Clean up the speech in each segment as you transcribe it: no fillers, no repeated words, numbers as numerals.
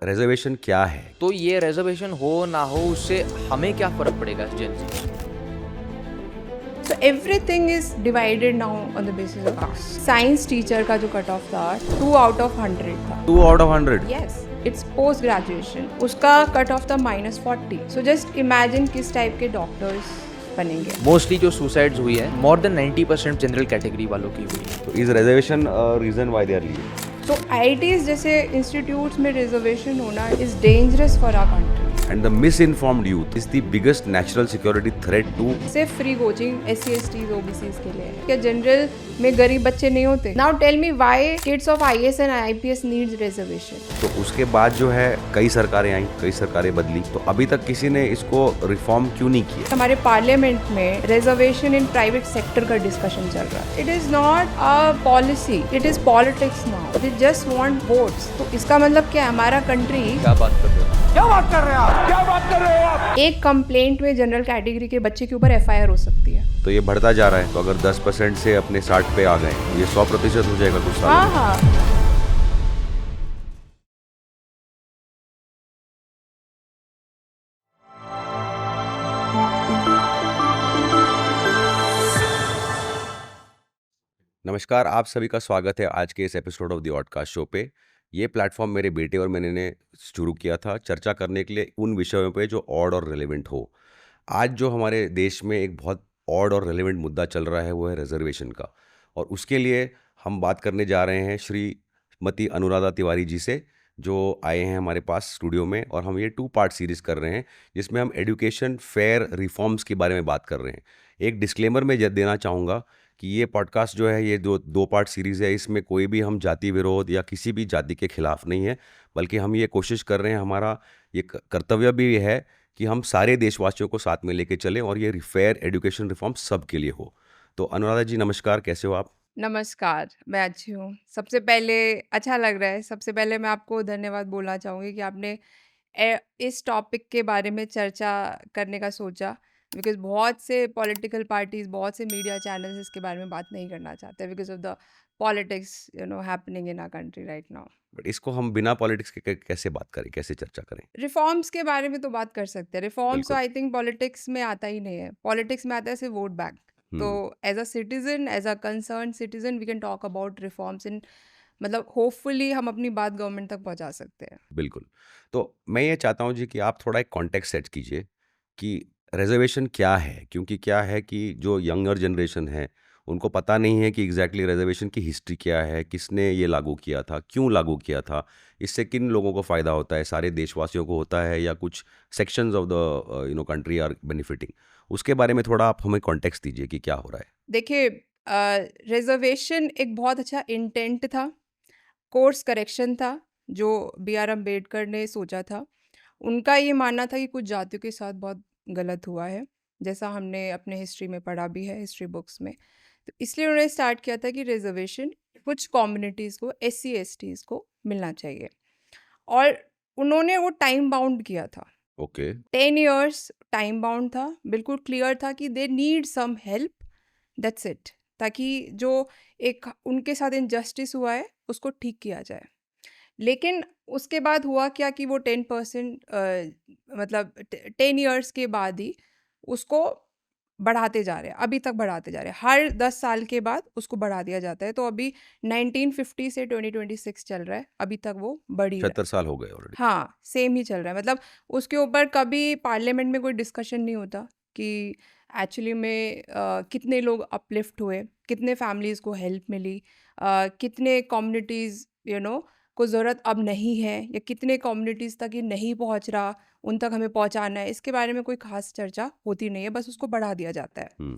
Reservation क्या है? तो ये रिजर्वेशन हो ना हो उससे हमें क्या फर्क पड़ेगा जेन ज़ी? So everything is divided now on the basis of caste. Science teacher का जो कट ऑफ था 2 out of 100 था. 2 out of 100? Yes, it's post graduation. उसका कट ऑफ था -40. So just imagine किस टाइप के डॉक्टर्स बनेंगे. मोस्टली जो सुसाइड्स हुई है मोर देन 90% जनरल कैटेगरी वालों की हुई है। तो is reservation reason why they are leaving? So IITs जैसे इंस्टीट्यूट्स में रिजर्वेशन होना is dangerous for our country. And the misinformed youth is the biggest national security threat to. सिर्फ free coaching SC STs OBCs के लिए है। क्या general में गरीब बच्चे नहीं होते? Now tell me why kids of IAS and IPS needs reservation? तो उसके बाद जो है कई सरकारें आई, कई सरकारें बदली, तो अभी तक किसी ने इसको रिफॉर्म क्यों नहीं किया? हमारे पार्लियामेंट में रिजर्वेशन इन प्राइवेट सेक्टर का डिस्कशन चल रहा है। It is not a policy, it is politics now. They just want votes. तो इसका मतलब क्या है? हमारा कंट्री क्या बात कर रहे हो? एक कंप्लेंट में जनरल कैटेगरी के बच्चे के ऊपर FIR हो सकती है। तो ये बढ़ता जा रहा है, तो अगर 10% से अपने 60 पे आ गए, ये 100% हो जाएगा कुछ साल हाँ में। हाँ। नमस्कार, आप सभी का स्वागत है आज के इस एपिसोड ऑफ द ऑडकास्ट शो पे। ये प्लेटफॉर्म मेरे बेटे और मैंने ने शुरू किया था चर्चा करने के लिए उन विषयों पे जो ऑड और रेलेवेंट हो। आज जो हमारे देश में एक बहुत ऑड और रेलेवेंट मुद्दा चल रहा है वो है रिजर्वेशन का, और उसके लिए हम बात करने जा रहे हैं श्रीमती अनुराधा तिवारी जी से, जो आए हैं हमारे पास स्टूडियो में। और हम ये 2 पार्ट सीरीज़ कर रहे हैं जिसमें हम एजुकेशन फेयर रिफॉर्म्स के बारे में बात कर रहे हैं। एक डिस्क्लेमर मैं देना चाहूँगा कि ये पॉडकास्ट जो है, ये 2 पार्ट सीरीज़ है, इसमें कोई भी हम जाति विरोध या किसी भी जाति के खिलाफ नहीं है, बल्कि हम ये कोशिश कर रहे हैं, हमारा ये कर्तव्य भी है कि हम सारे देशवासियों को साथ में लेके चलें और ये फेयर एजुकेशन रिफॉर्म सब के लिए हो। तो अनुराधा जी नमस्कार, कैसे हो आप? नमस्कार, मैं अच्छी हूँ। सबसे पहले अच्छा लग रहा है। सबसे पहले मैं आपको धन्यवाद बोलना चाहूँगी कि आपने इस टॉपिक के बारे में चर्चा करने का सोचा, बिकॉज़ बहुत से पॉलिटिकल पार्टीज़, बहुत से मीडिया चैनल्स इसके बारे में बात नहीं करना चाहते because of the politics happening in our country right now. But इसको हम बिना पॉलिटिक्स के कैसे बात करें, कैसे चर्चा करें? रिफॉर्म्स के बारे में तो बात कर सकते हैं। रिफॉर्म्स तो बिल्कुल। आई थिंक पॉलिटिक्स में आता ही नहीं है। पॉलिटिक्स में आता है सिर्फ वोट बैंक। तो as a citizen, as a concern citizen, we can talk about reforms in, मतलब होपफुली हम अपनी बात गवर्नमेंट तक पहुंचा सकते हैं। बिल्कुल। तो मैं ये चाहता हूँ जी कि आप थोड़ा एक कॉन्टेक्स्ट सेट कीजिए कि रिज़र्वेशन क्या है? क्योंकि क्या है कि जो यंगर जनरेशन है, उनको पता नहीं है कि एग्ज़ैक्टली रिज़र्वेशन की हिस्ट्री क्या है, किसने ये लागू किया था, क्यों लागू किया था, इससे किन लोगों को फ़ायदा होता है, सारे देशवासियों को होता है या कुछ sections of the country are benefiting? उसके बारे में थोड़ा आप हमें कॉन्टेक्स्ट दीजिए कि क्या हो रहा है? देखिए, रिजर्वेशन एक बहुत अच्छा इंटेंट था, कोर्स करेक्शन था जो BR अम्बेडकर ने सोचा था। उनका ये मानना था कि कुछ जातियों के साथ बहुत गलत हुआ है, जैसा हमने अपने हिस्ट्री में पढ़ा भी है, हिस्ट्री बुक्स में। तो इसलिए उन्होंने स्टार्ट किया था कि रिजर्वेशन कुछ कम्युनिटीज़ को, SC STs को मिलना चाहिए, और उन्होंने वो टाइम बाउंड किया था। ओके। 10 इयर्स टाइम बाउंड था, बिल्कुल क्लियर था कि they need some help, that's it, ताकि जो एक उनके साथ इनजस्टिस हुआ है उसको ठीक किया जाए। लेकिन उसके बाद हुआ क्या कि वो 10% मतलब 10 इयर्स के बाद ही उसको बढ़ाते जा रहे हैं, अभी तक बढ़ाते जा रहे हैं। हर 10 साल के बाद उसको बढ़ा दिया जाता है। तो अभी 1950 से 2026 चल रहा है, अभी तक वो बढ़ ही रहा है। 76 साल हो गए ऑलरेडी। हाँ, सेम ही चल रहा है। मतलब उसके ऊपर कभी पार्लियामेंट में कोई डिस्कशन नहीं होता कि एक्चुअली में कितने लोग अपलिफ्ट हुए, कितने फैमिलीज़ को हेल्प मिली, कितने कम्युनिटीज़ को ज़रूरत अब नहीं है, या कितने कम्युनिटीज़ तक ये नहीं पहुंच रहा, उन तक हमें पहुंचाना है। इसके बारे में कोई खास चर्चा होती नहीं है, बस उसको बढ़ा दिया जाता है।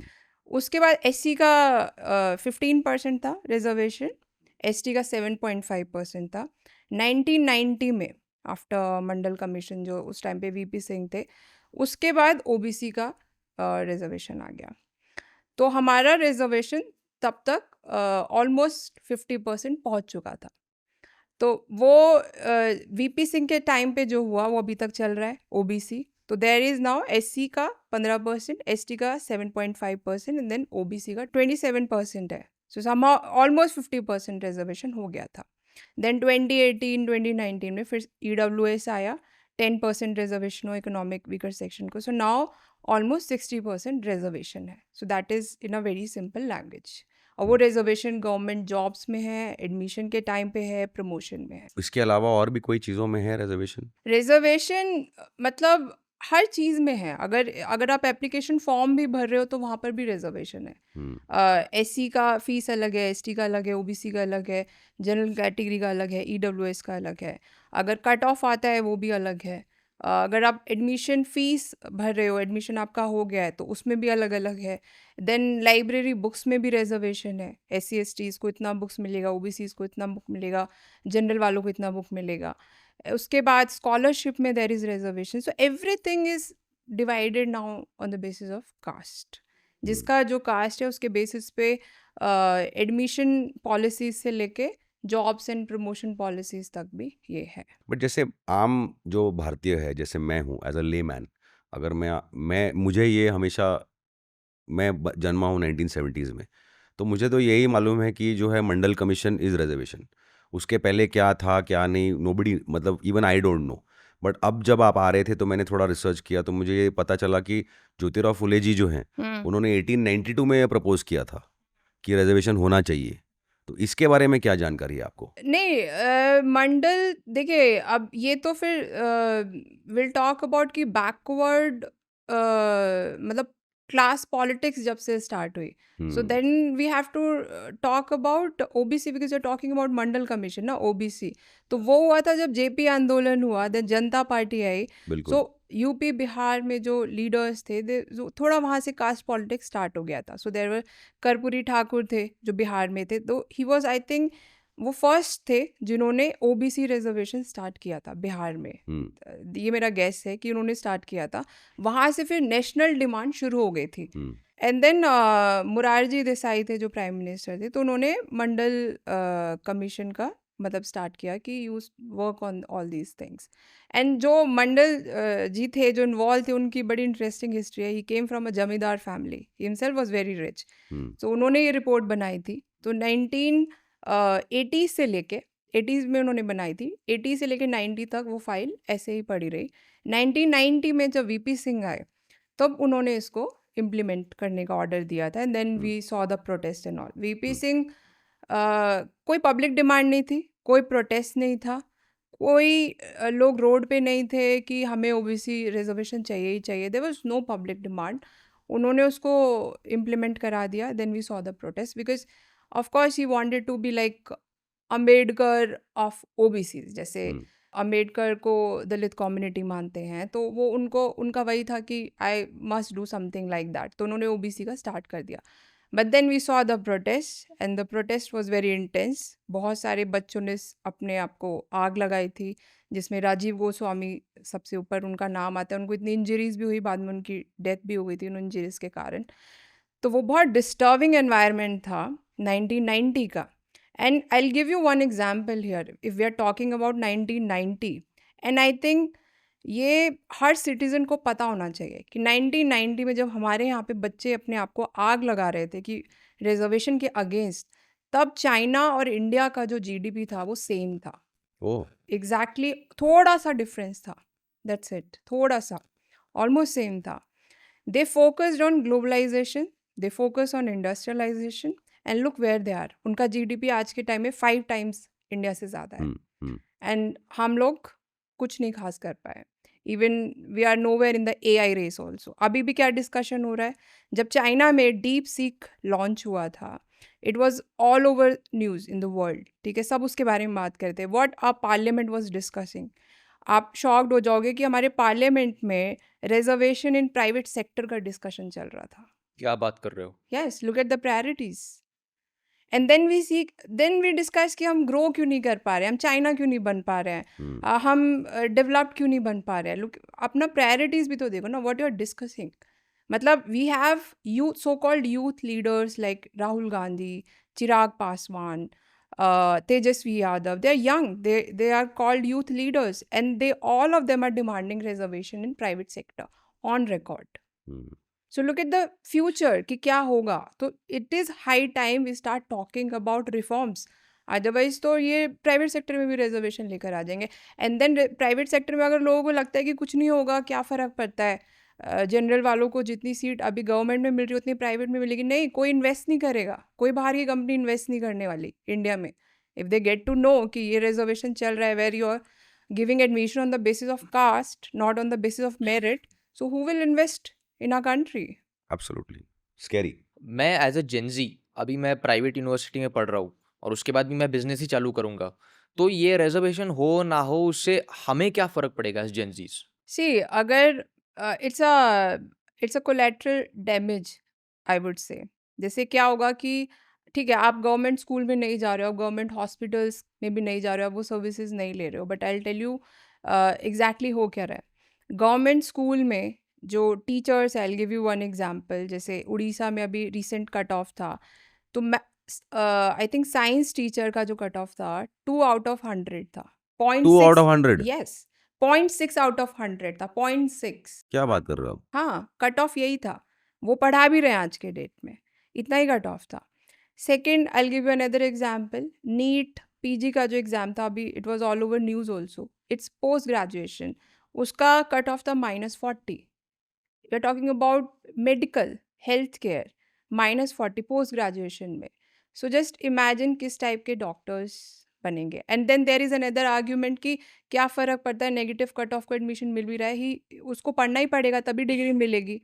उसके बाद SC का 15% था रिजर्वेशन, ST का 7.5% था। 1990 में आफ्टर मंडल कमीशन, जो उस टाइम पे VP सिंह थे, उसके बाद OBC का रिजर्वेशन आ गया। तो हमारा रिजर्वेशन तब तक ऑलमोस्ट 50% पहुंच चुका था। तो वो VP सिंह के टाइम पे जो हुआ वो अभी तक चल रहा है, OBC। तो देयर इज़ नाउ SC का 15%, ST का 7.5% एंड देन OBC का 27% है। सो समहाउ ऑलमोस्ट 50% रिजर्वेशन हो गया था। देन 2018 2019 में फिर EWS आया, 10% रिजर्वेशन हो इकोनॉमिक वीकर सेक्शन को. सो नाउ ऑलमोस्ट 60% रिजर्वेशन है. So that is in a very simple language. और वो रिजर्वेशन गवर्नमेंट जॉब्स में है, एडमिशन के टाइम पे है, प्रमोशन में है. इसके अलावा और भी कोई चीज़ों में है रिजर्वेशन? रिजर्वेशन मतलब हर चीज़ में है. अगर आप एप्लीकेशन फॉर्म भी भर रहे हो तो वहाँ पर भी रिजर्वेशन है. SC का फीस अलग है, ST का अलग है, OBC का अलग है, जनरल कैटेगरी का अलग है, EWS का अलग है. अगर कट ऑफ आता है वो भी अलग है. अगर आप एडमिशन फ़ीस भर रहे हो, एडमिशन आपका हो गया है तो उसमें भी अलग अलग है. देन लाइब्रेरी बुक्स में भी रिजर्वेशन है. SC STs को इतना बुक्स मिलेगा, OBCs को इतना बुक मिलेगा, जनरल वालों को इतना बुक मिलेगा. उसके बाद स्कॉलरशिप में there is reservation. So everything is divided now on the basis of caste. जिसका जो कास्ट है उसके बेसिस पे एडमिशन पॉलिसीज से लेके जॉब्स एंड प्रमोशन पॉलिसीज तक भी ये है. बट जैसे आम जो भारतीय है, जैसे मैं हूँ एज अ लेमैन, अगर मैं मुझे ये हमेशा, जन्मा हूँ 1970s में, तो मुझे तो यही मालूम है कि जो है मंडल कमीशन इज़ रिजर्वेशन. उसके पहले क्या था क्या नहीं, नोबडी, मतलब even I don't know. But अब जब आप आ रहे थे तो मैंने थोड़ा रिसर्च किया तो मुझे ये पता चला कि ज्योतिराव फुले जी जो हैं उन्होंने 1892 में प्रपोज किया था कि रिजर्वेशन होना चाहिए. तो इसके बारे में क्या जानकारी है आपको? नहीं, मंडल देखिए, अब ये तो फिर विल टॉक अबाउट कि बैकवर्ड मतलब क्लास पॉलिटिक्स जब से स्टार्ट हुई. So then we have to talk about OBC because you are talking about Mandal commission ना, OBC. तो वो हुआ था जब JP आंदोलन हुआ, देन जनता पार्टी आई. बिल्कुल. सो यूपी बिहार में जो लीडर्स थे थोड़ा वहाँ से कास्ट पॉलिटिक्स स्टार्ट हो गया था. So there were Karpoori Thakur थे जो बिहार में थे, तो ही वॉज आई थिंक वो फर्स्ट थे जिन्होंने OBC रिजर्वेशन स्टार्ट किया था बिहार में. ये मेरा गेस है कि उन्होंने स्टार्ट किया था. वहाँ से फिर नेशनल डिमांड शुरू हो गई थी. एंड देन मुरारजी देसाई थे जो प्राइम मिनिस्टर थे, तो उन्होंने मंडल कमीशन का मतलब स्टार्ट किया कि you work on all these things. And जो मंडल जी थे जो इन्वॉल्व थे, उनकी बड़ी इंटरेस्टिंग हिस्ट्री है. ही केम फ्रॉम अ जमींदार family, he himself was very rich. तो उन्होंने ये रिपोर्ट बनाई थी. तो 1980 से लेके 80s में उन्होंने बनाई थी. 80 से लेके 90 तक वो फाइल ऐसे ही पड़ी रही. 1990 में जब VP सिंह आए तब उन्होंने इसको इम्प्लीमेंट करने का ऑर्डर दिया था. And then we saw the protest and all. VP Singh कोई पब्लिक डिमांड नहीं थी, कोई प्रोटेस्ट नहीं था, कोई लोग रोड पे नहीं थे कि हमें OBC रिजर्वेशन चाहिए ही चाहिए. There was no public demand. उन्होंने उसको इम्प्लीमेंट करा दिया. Then we saw the protest because of course he wanted to be like Ambedkar of OBC. जैसे अम्बेडकर को दलित कम्युनिटी मानते हैं, तो वो उनका वही था कि I must do something like that. तो उन्होंने OBC का स्टार्ट कर दिया. But then we saw the protest and the protest was very intense. बहुत सारे बच्चों ने अपने आप को आग लगाई थी, जिसमें राजीव गोस्वामी सबसे ऊपर उनका नाम आता है. उनको इतनी इंजरीज भी हुई, बाद में उनकी डेथ भी हो गई थी उन इंजरीज के कारण. तो वो बहुत डिस्टर्बिंग एनवायरनमेंट था 1990 का. And I'll give you one example here. If we are talking about 1990, and I think ये हर सिटीज़न को पता होना चाहिए कि 1990 में जब हमारे यहाँ पे बच्चे अपने आप को आग लगा रहे थे कि रिजर्वेशन के अगेंस्ट, तब चाइना और इंडिया का जो GDP था वो सेम था. ओह, एग्जैक्टली थोड़ा सा डिफरेंस था, दैट्स इट. थोड़ा सा, ऑलमोस्ट सेम था. They focused on globalisation, they focus on industrialisation, and look where they are. उनका GDP आज के टाइम में 5 टाइम्स इंडिया से ज़्यादा है. एंड हम लोग कुछ नहीं खास कर पाए. Even we are nowhere in the AI race also. अभी भी क्या डिस्कशन हो रहा है, जब चाइना में डीप सीक लॉन्च हुआ था, it was all over news in the world. ठीक है, सब उसके बारे में बात करते हैं. What our parliament was discussing. आप शॉक्ड हो जाओगे कि हमारे पार्लियामेंट में रिजर्वेशन इन प्राइवेट सेक्टर का डिस्कशन चल रहा था. क्या बात कर रहे हो? Yes, look at the priorities. And then we discuss कि हम ग्रो क्यों नहीं कर पा रहे हैं, हम चाइना क्यों नहीं बन पा रहे हैं, हम डेवलप्ड क्यों नहीं बन पा रहे हैं. लुक, अपना प्रायोरिटीज भी तो देखो ना, व्हाट यू आर डिस्कसिंग. मतलब we have youth, so called youth leaders like Rahul Gandhi, Chirag Paswan, Tejasvi Yadav. They are young, they are called youth leaders, and they all of them are demanding reservation in private sector on record. So look at the future कि क्या होगा. तो it is high time we start talking about reforms. Otherwise तो ये private sector में भी reservation लेकर आ जाएंगे। एंड देन प्राइवेट सेक्टर में अगर लोगों को लगता है कि कुछ नहीं होगा, क्या फ़र्क पड़ता है, जनरल वालों को जितनी सीट अभी गवर्नमेंट में मिल रही है उतनी प्राइवेट में मिलेगी, नहीं, कोई इन्वेस्ट नहीं करेगा, कोई बाहर की कंपनी इन्वेस्ट नहीं करने वाली इंडिया में। If they get to know कि ये रिजर्वेशन चल रहा है where you are giving admission on the basis of caste, not on the basis of merit, so who will invest in our country? Absolutely scary. मैं as a Gen Z, अभी मैं private university में पढ़ रहा हूँ और उसके बाद भी मैं बिजनेस ही चालू करूँगा, तो ये रिजर्वेशन हो ना हो उससे हमें क्या फ़र्क पड़ेगा एज जेनजीज? सी अगर it's a collateral damage, I would say. जैसे क्या होगा कि ठीक है, आप गवर्नमेंट स्कूल में नहीं जा रहे हो, गवर्नमेंट हॉस्पिटल्स में भी नहीं जा रहे हो, आप वो सर्विसेज नहीं ले रहे हो, but I tell you exactly हो क्या रहा है। गवर्नमेंट स्कूल में जो teachers, I give you one example, जैसे उड़ीसा में अभी रिसेंट कट ऑफ था, तो मैं आई थिंक साइंस टीचर का जो कट ऑफ था 2 आउट ऑफ 100 था, 2 out 0.6। Of 100? Yes, 0.6 out of 100 था, 0.6। क्या बात कर रहे हो आप? हाँ, कट ऑफ यही था। वो पढ़ा भी रहे हैं आज के डेट में, इतना ही कट ऑफ था। Second, I will give you another example, NEET PG का जो एग्जाम था अभी, it was all over news also, it's post graduation, उसका कट ऑफ था -40। We are talking about medical health care, -40 post graduation में। So just imagine किस type के doctors बनेंगे। And then there is another argument कि क्या फ़र्क पड़ता है, नेगेटिव कट ऑफ को एडमिशन मिल भी रहा है ही, उसको पढ़ना ही पड़ेगा तभी डिग्री मिलेगी।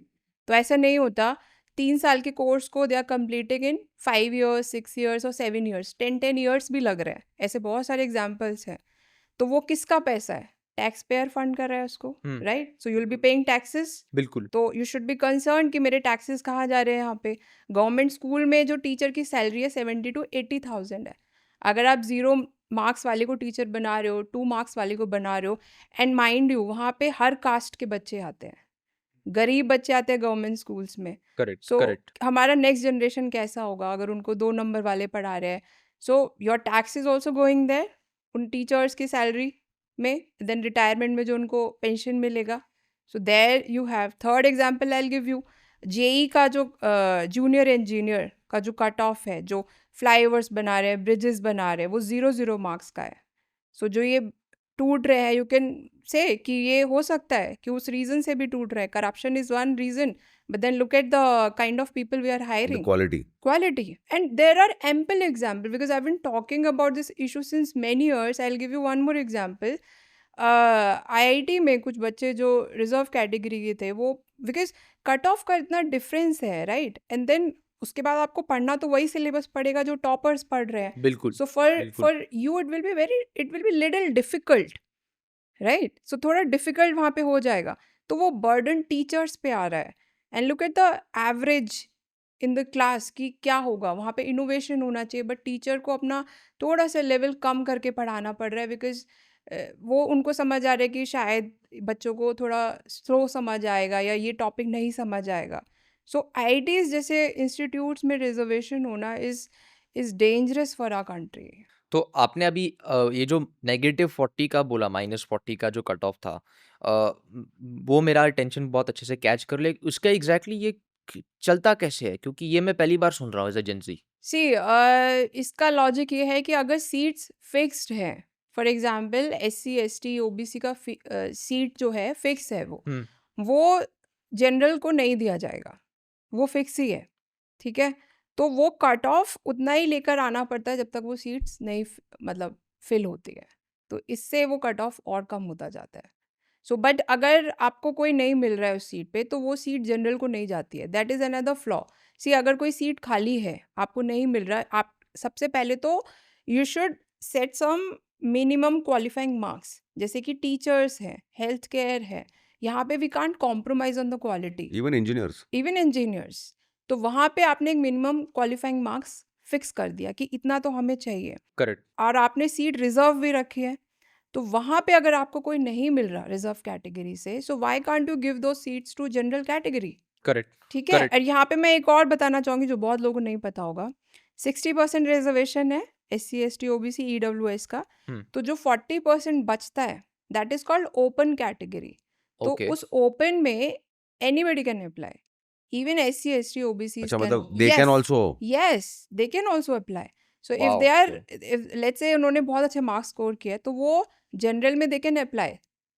तो ऐसा नहीं होता। 3 साल के कोर्स को they are completing in 5 years, 6 years और 7 ईयर्स, 10 ईयर्स भी लग रहे हैं। ऐसे बहुत सारे एग्जाम्पल्स हैं। तो वो किसका पैसा है? टैक्स पेयर फंड कर रहा है उसको, right? So you will be paying taxes, बिल्कुल। तो यू शुड बी कंसर्न कि मेरे टैक्सेस कहाँ जा रहे हैं यहाँ पे। गवर्नमेंट स्कूल में जो टीचर की सैलरी है 70 to 80,000 है। अगर आप 0 मार्क्स वाले को टीचर बना रहे हो, 2 मार्क्स वाले को बना रहे हो, एंड माइंड यू वहाँ पे हर कास्ट के बच्चे आते हैं, गरीब बच्चे आते हैं गवर्नमेंट स्कूल्स में। Correct, so correct. हमारा नेक्स्ट जनरेशन कैसा होगा अगर उनको 2 नंबर वाले पढ़ा रहे हैं? So your tax is also going there उन टीचर्स की सैलरी में, देन रिटायरमेंट में जो उनको पेंशन मिलेगा। So there you have third example I will give you. JE का जो जूनियर इंजीनियर का जो कट ऑफ है, जो फ्लाईओवर्स बना रहे हैं, ब्रिजेस बना रहे हैं, वो 0 मार्क्स का है। सो जो ये टूट रहे हैं, यू कैन से कि ये हो सकता है कि उस रीजन से भी टूट रहा है। Corruption is one reason, but then look at the kind of people we are The hiring. quality. Quality. And there are ample examples because I've been talking about this issue since many years. I'll give you one more example. IIT में कुछ बच्चे जो reserve category के थे, वो because cut off का इतना difference है, राइट? एंड देन उसके बाद आपको पढ़ना तो वही सिलेबस पड़ेगा जो टॉपर्स पढ़ रहे हैं। बिल्कुल, सो फॉर बिल्कुल। For you it will be little difficult, right? So थोड़ा डिफिकल्ट वहाँ पे हो जाएगा, तो वो बर्डन टीचर्स पे आ रहा है। And look at the average in the class कि क्या होगा वहाँ पे। इनोवेशन होना चाहिए, बट टीचर को अपना थोड़ा सा लेवल कम करके पढ़ाना पड़ रहा है, बिकॉज वो उनको समझ आ रहा है कि शायद बच्चों को थोड़ा स्लो समझ आएगा या ये टॉपिक नहीं समझ आएगा। सो आईआईटीज जैसे इंस्टीट्यूट्स में रिजर्वेशन होना is dangerous for our country. तो आपने अभी ये जो -40 का बोला, -40 का जो कट ऑफ था, वो मेरा अटेंशन बहुत अच्छे से कैच कर ले। उसका एग्जैक्टली ये चलता कैसे है? क्योंकि ये मैं पहली बार सुन रहा हूँ एज एजेंसी। सी इसका लॉजिक ये है कि अगर सीट्स फिक्स्ड है, for example SC ST OBC का सीट जो है फिक्स है, वो जनरल को नहीं दिया जाएगा, वो फिक्स ही है, ठीक है? तो वो कट ऑफ उतना ही लेकर आना पड़ता है जब तक वो सीट्स नहीं मतलब फिल होती है, तो इससे वो कट ऑफ और कम होता जाता है। सो बट अगर आपको कोई नहीं मिल रहा है उस सीट पे, तो वो सीट जनरल को नहीं जाती है। That is another flaw. See अगर कोई सीट खाली है, आपको नहीं मिल रहा है, आप सबसे पहले तो you should set some minimum qualifying marks, जैसे कि टीचर्स हैं, हेल्थ केयर है, यहाँ पे we can't compromise on the quality. Even engineers. Even engineers, तो वहाँ पे आपने एक मिनिमम क्वालिफाइंग मार्क्स फिक्स कर दिया कि इतना तो हमें चाहिए, करेक्ट। और आपने सीट रिजर्व भी रखी है। तो वहाँ पे अगर आपको कोई नहीं मिल रहा रिजर्व कैटेगरी से, so why can't you give दो seats to general category? Correct, ठीक है। करेक्ट। और यहाँ पे मैं एक और बताना चाहूँगी जो बहुत लोगों को नहीं पता होगा, 60% रिजर्वेशन है SC ST OBC EWS का, तो जो 40% बचता है that is called open category. तो ओके। उस ओपन में anybody can apply, even SC ST OBC अच्छा, मतलब they can also. yes they can also apply। So if wow they are, okay if let's say उन्होंने बहुत अच्छे marks score किया है, तो वो जनरल में दे कैन अप्लाई,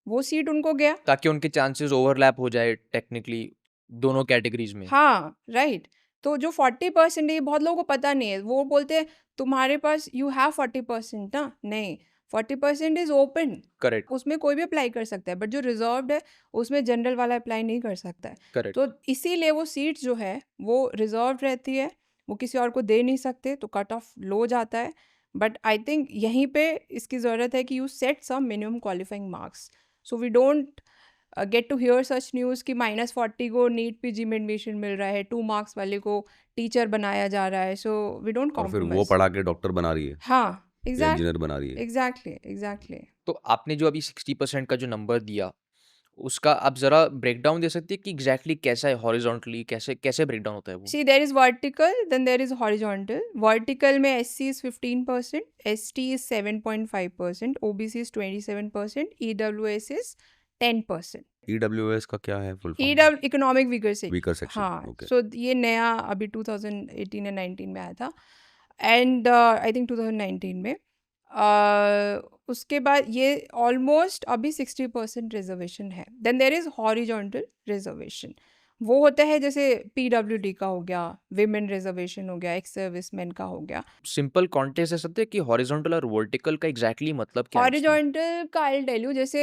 वो सीट उनको गया। ताकि उनके चांसेस ओवरलैप हो जाए टेक्निकली दोनों कैटेगरीज में। हाँ, राइट। तो जो 40% है, बहुत लोगों को पता नहीं है। वो बोलते हैं तुम्हारे पास यू हैव 40% ना, नहीं, 40% इज ओपन, करेक्ट उसमें कोई भी अप्लाई कर सकता है, बट जो रिजर्व्ड है उसमें जनरल वाला अप्लाई नहीं कर सकता है। करेक्ट तो इसीलिए वो सीट जो है वो रिजर्व्ड रहती है, वो किसी और को दे नहीं सकते, तो कट ऑफ लो जाता है। बट आई थिंक यहीं पे इसकी ज़रूरत है कि you set some minimum qualifying marks, so we don't get to hear such news कि -40 को नीट पीजी में एडमिशन मिल रहा है, 2 मार्क्स वाले को टीचर बनाया जा रहा है, सो वी डोंट और फिर वो कॉम्प्रोमाइज। पढ़ा के डॉक्टर बना रही है हाँ, या एग्जैक्ट इंजीनियर बना रही है। Exactly exactly. तो आपने जो अभी 60% का जो नंबर दिया उसका आप जरा ब्रेक डाउन दे सकते हैं कि एग्जैक्टली कैसा है हॉरिजॉन्टली कैसे कैसे ब्रेक डाउन होता है वो। See, there is vertical, then there is horizontal. Vertical में SC is 15%, ST is 7.5%, OBC is 27%, EWS is 10%. EWS का क्या है full form? EW economic weaker section. Weaker section, हाँ, ओके। सो ये नया अभी 2018 या 19 में आया था, एंड आई थिंक 2019 में। उसके बाद ये ऑलमोस्ट अभी 60% रिजर्वेशन है। Then there is horizontal reservation, वो होता है जैसे PWD का हो गया, विमेन रिजर्वेशन हो गया, एक्स सर्विसमैन का हो गया। सिंपल कॉन्टेक्स्ट है सकते हैं कि हॉरिजॉन्टल और वर्टिकल का एग्जैक्टली मतलब क्या है इसमें? हॉरिजॉन्टल का आई टेल यू, जैसे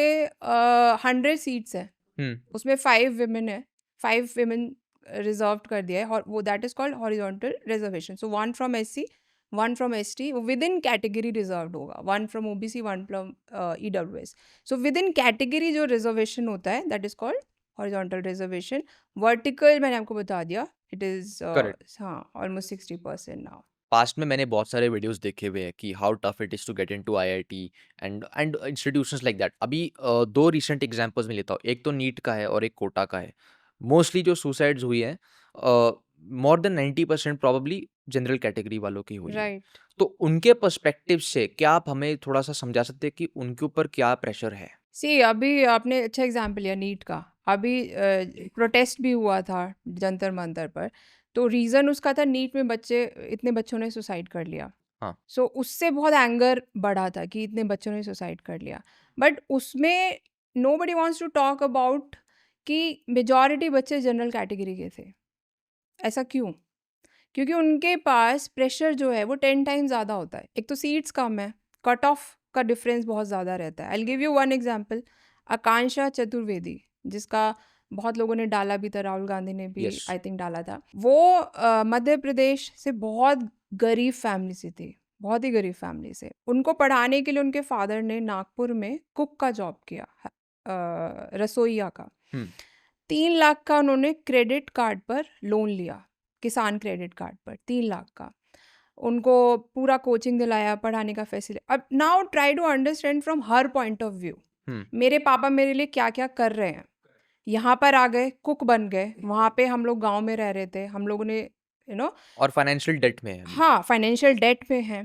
100 सीट्स है, हम्म उसमें 5 विमेन है, 5 विमेन रिजर्व कर दिया है, और वो that is called horizontal reservation. So 1 from SC, 1 from ST, within category reserve होगा, 1 from OBC, 1 from EWS। So within category जो रिजर्वेशन होता है that is called horizontal reservation. Vertical मैंने आपको बता दिया, इट इज करेक्ट। हाँ almost 60% now. Past में मैंने बहुत सारे वीडियोस देखे हुए हैं कि how tough it is to get into IIT and institutions like that. अभी दो रिसेंट एग्जांपल्स में लेता हूँ, एक तो नीट का है और एक कोटा का है। मोस्टली जो सुसाइड्स हुई हैं more than 90% probably general category वालों की हुई है। राइट। तो उनके पर्सपेक्टिव से क्या आप हमें थोड़ा सा समझा सकते हैं कि उनके ऊपर क्या प्रेशर है? सी, अभी आपने अच्छा एग्जाम्पल लिया नीट का। अभी प्रोटेस्ट भी हुआ था जंतर मंतर पर, तो रीज़न उसका था नीट में बच्चे, इतने बच्चों ने सुसाइड कर लिया। हाँ सो उससे बहुत एंगर बढ़ा था कि इतने बच्चों ने सुसाइड कर लिया, बट उसमें nobody wants to talk about कि मेजॉरिटी बच्चे जनरल कैटेगरी के थे। ऐसा क्यों? क्योंकि उनके पास प्रेशर जो है वो 10 टाइम्स ज़्यादा होता है। एक तो सीट्स कम है, कट ऑफ का डिफरेंस बहुत ज़्यादा रहता है। I will give you one example, Akanksha Chaturvedi, जिसका बहुत लोगों ने डाला भी था, राहुल गांधी ने भी यस आई थिंक डाला था। वो मध्य प्रदेश से बहुत गरीब फैमिली से थी, बहुत ही गरीब फैमिली से। उनको पढ़ाने के लिए उनके फादर ने नागपुर में कुक का जॉब किया, रसोइया का। 3 लाख का उन्होंने क्रेडिट कार्ड पर लोन लिया, किसान क्रेडिट कार्ड पर 3 लाख का। उनको पूरा कोचिंग दिलाया, पढ़ाने का फैसिलिटी। अब now try to understand from her point of view, मेरे पापा मेरे लिए क्या क्या कर रहे हैं। यहाँ पर आ गए, कुक बन गए, वहाँ पे हम लोग गांव में रह रहे थे, हम लोगों ने और फाइनेंशियल डेट में है अभी। हाँ फाइनेंशियल डेट में है।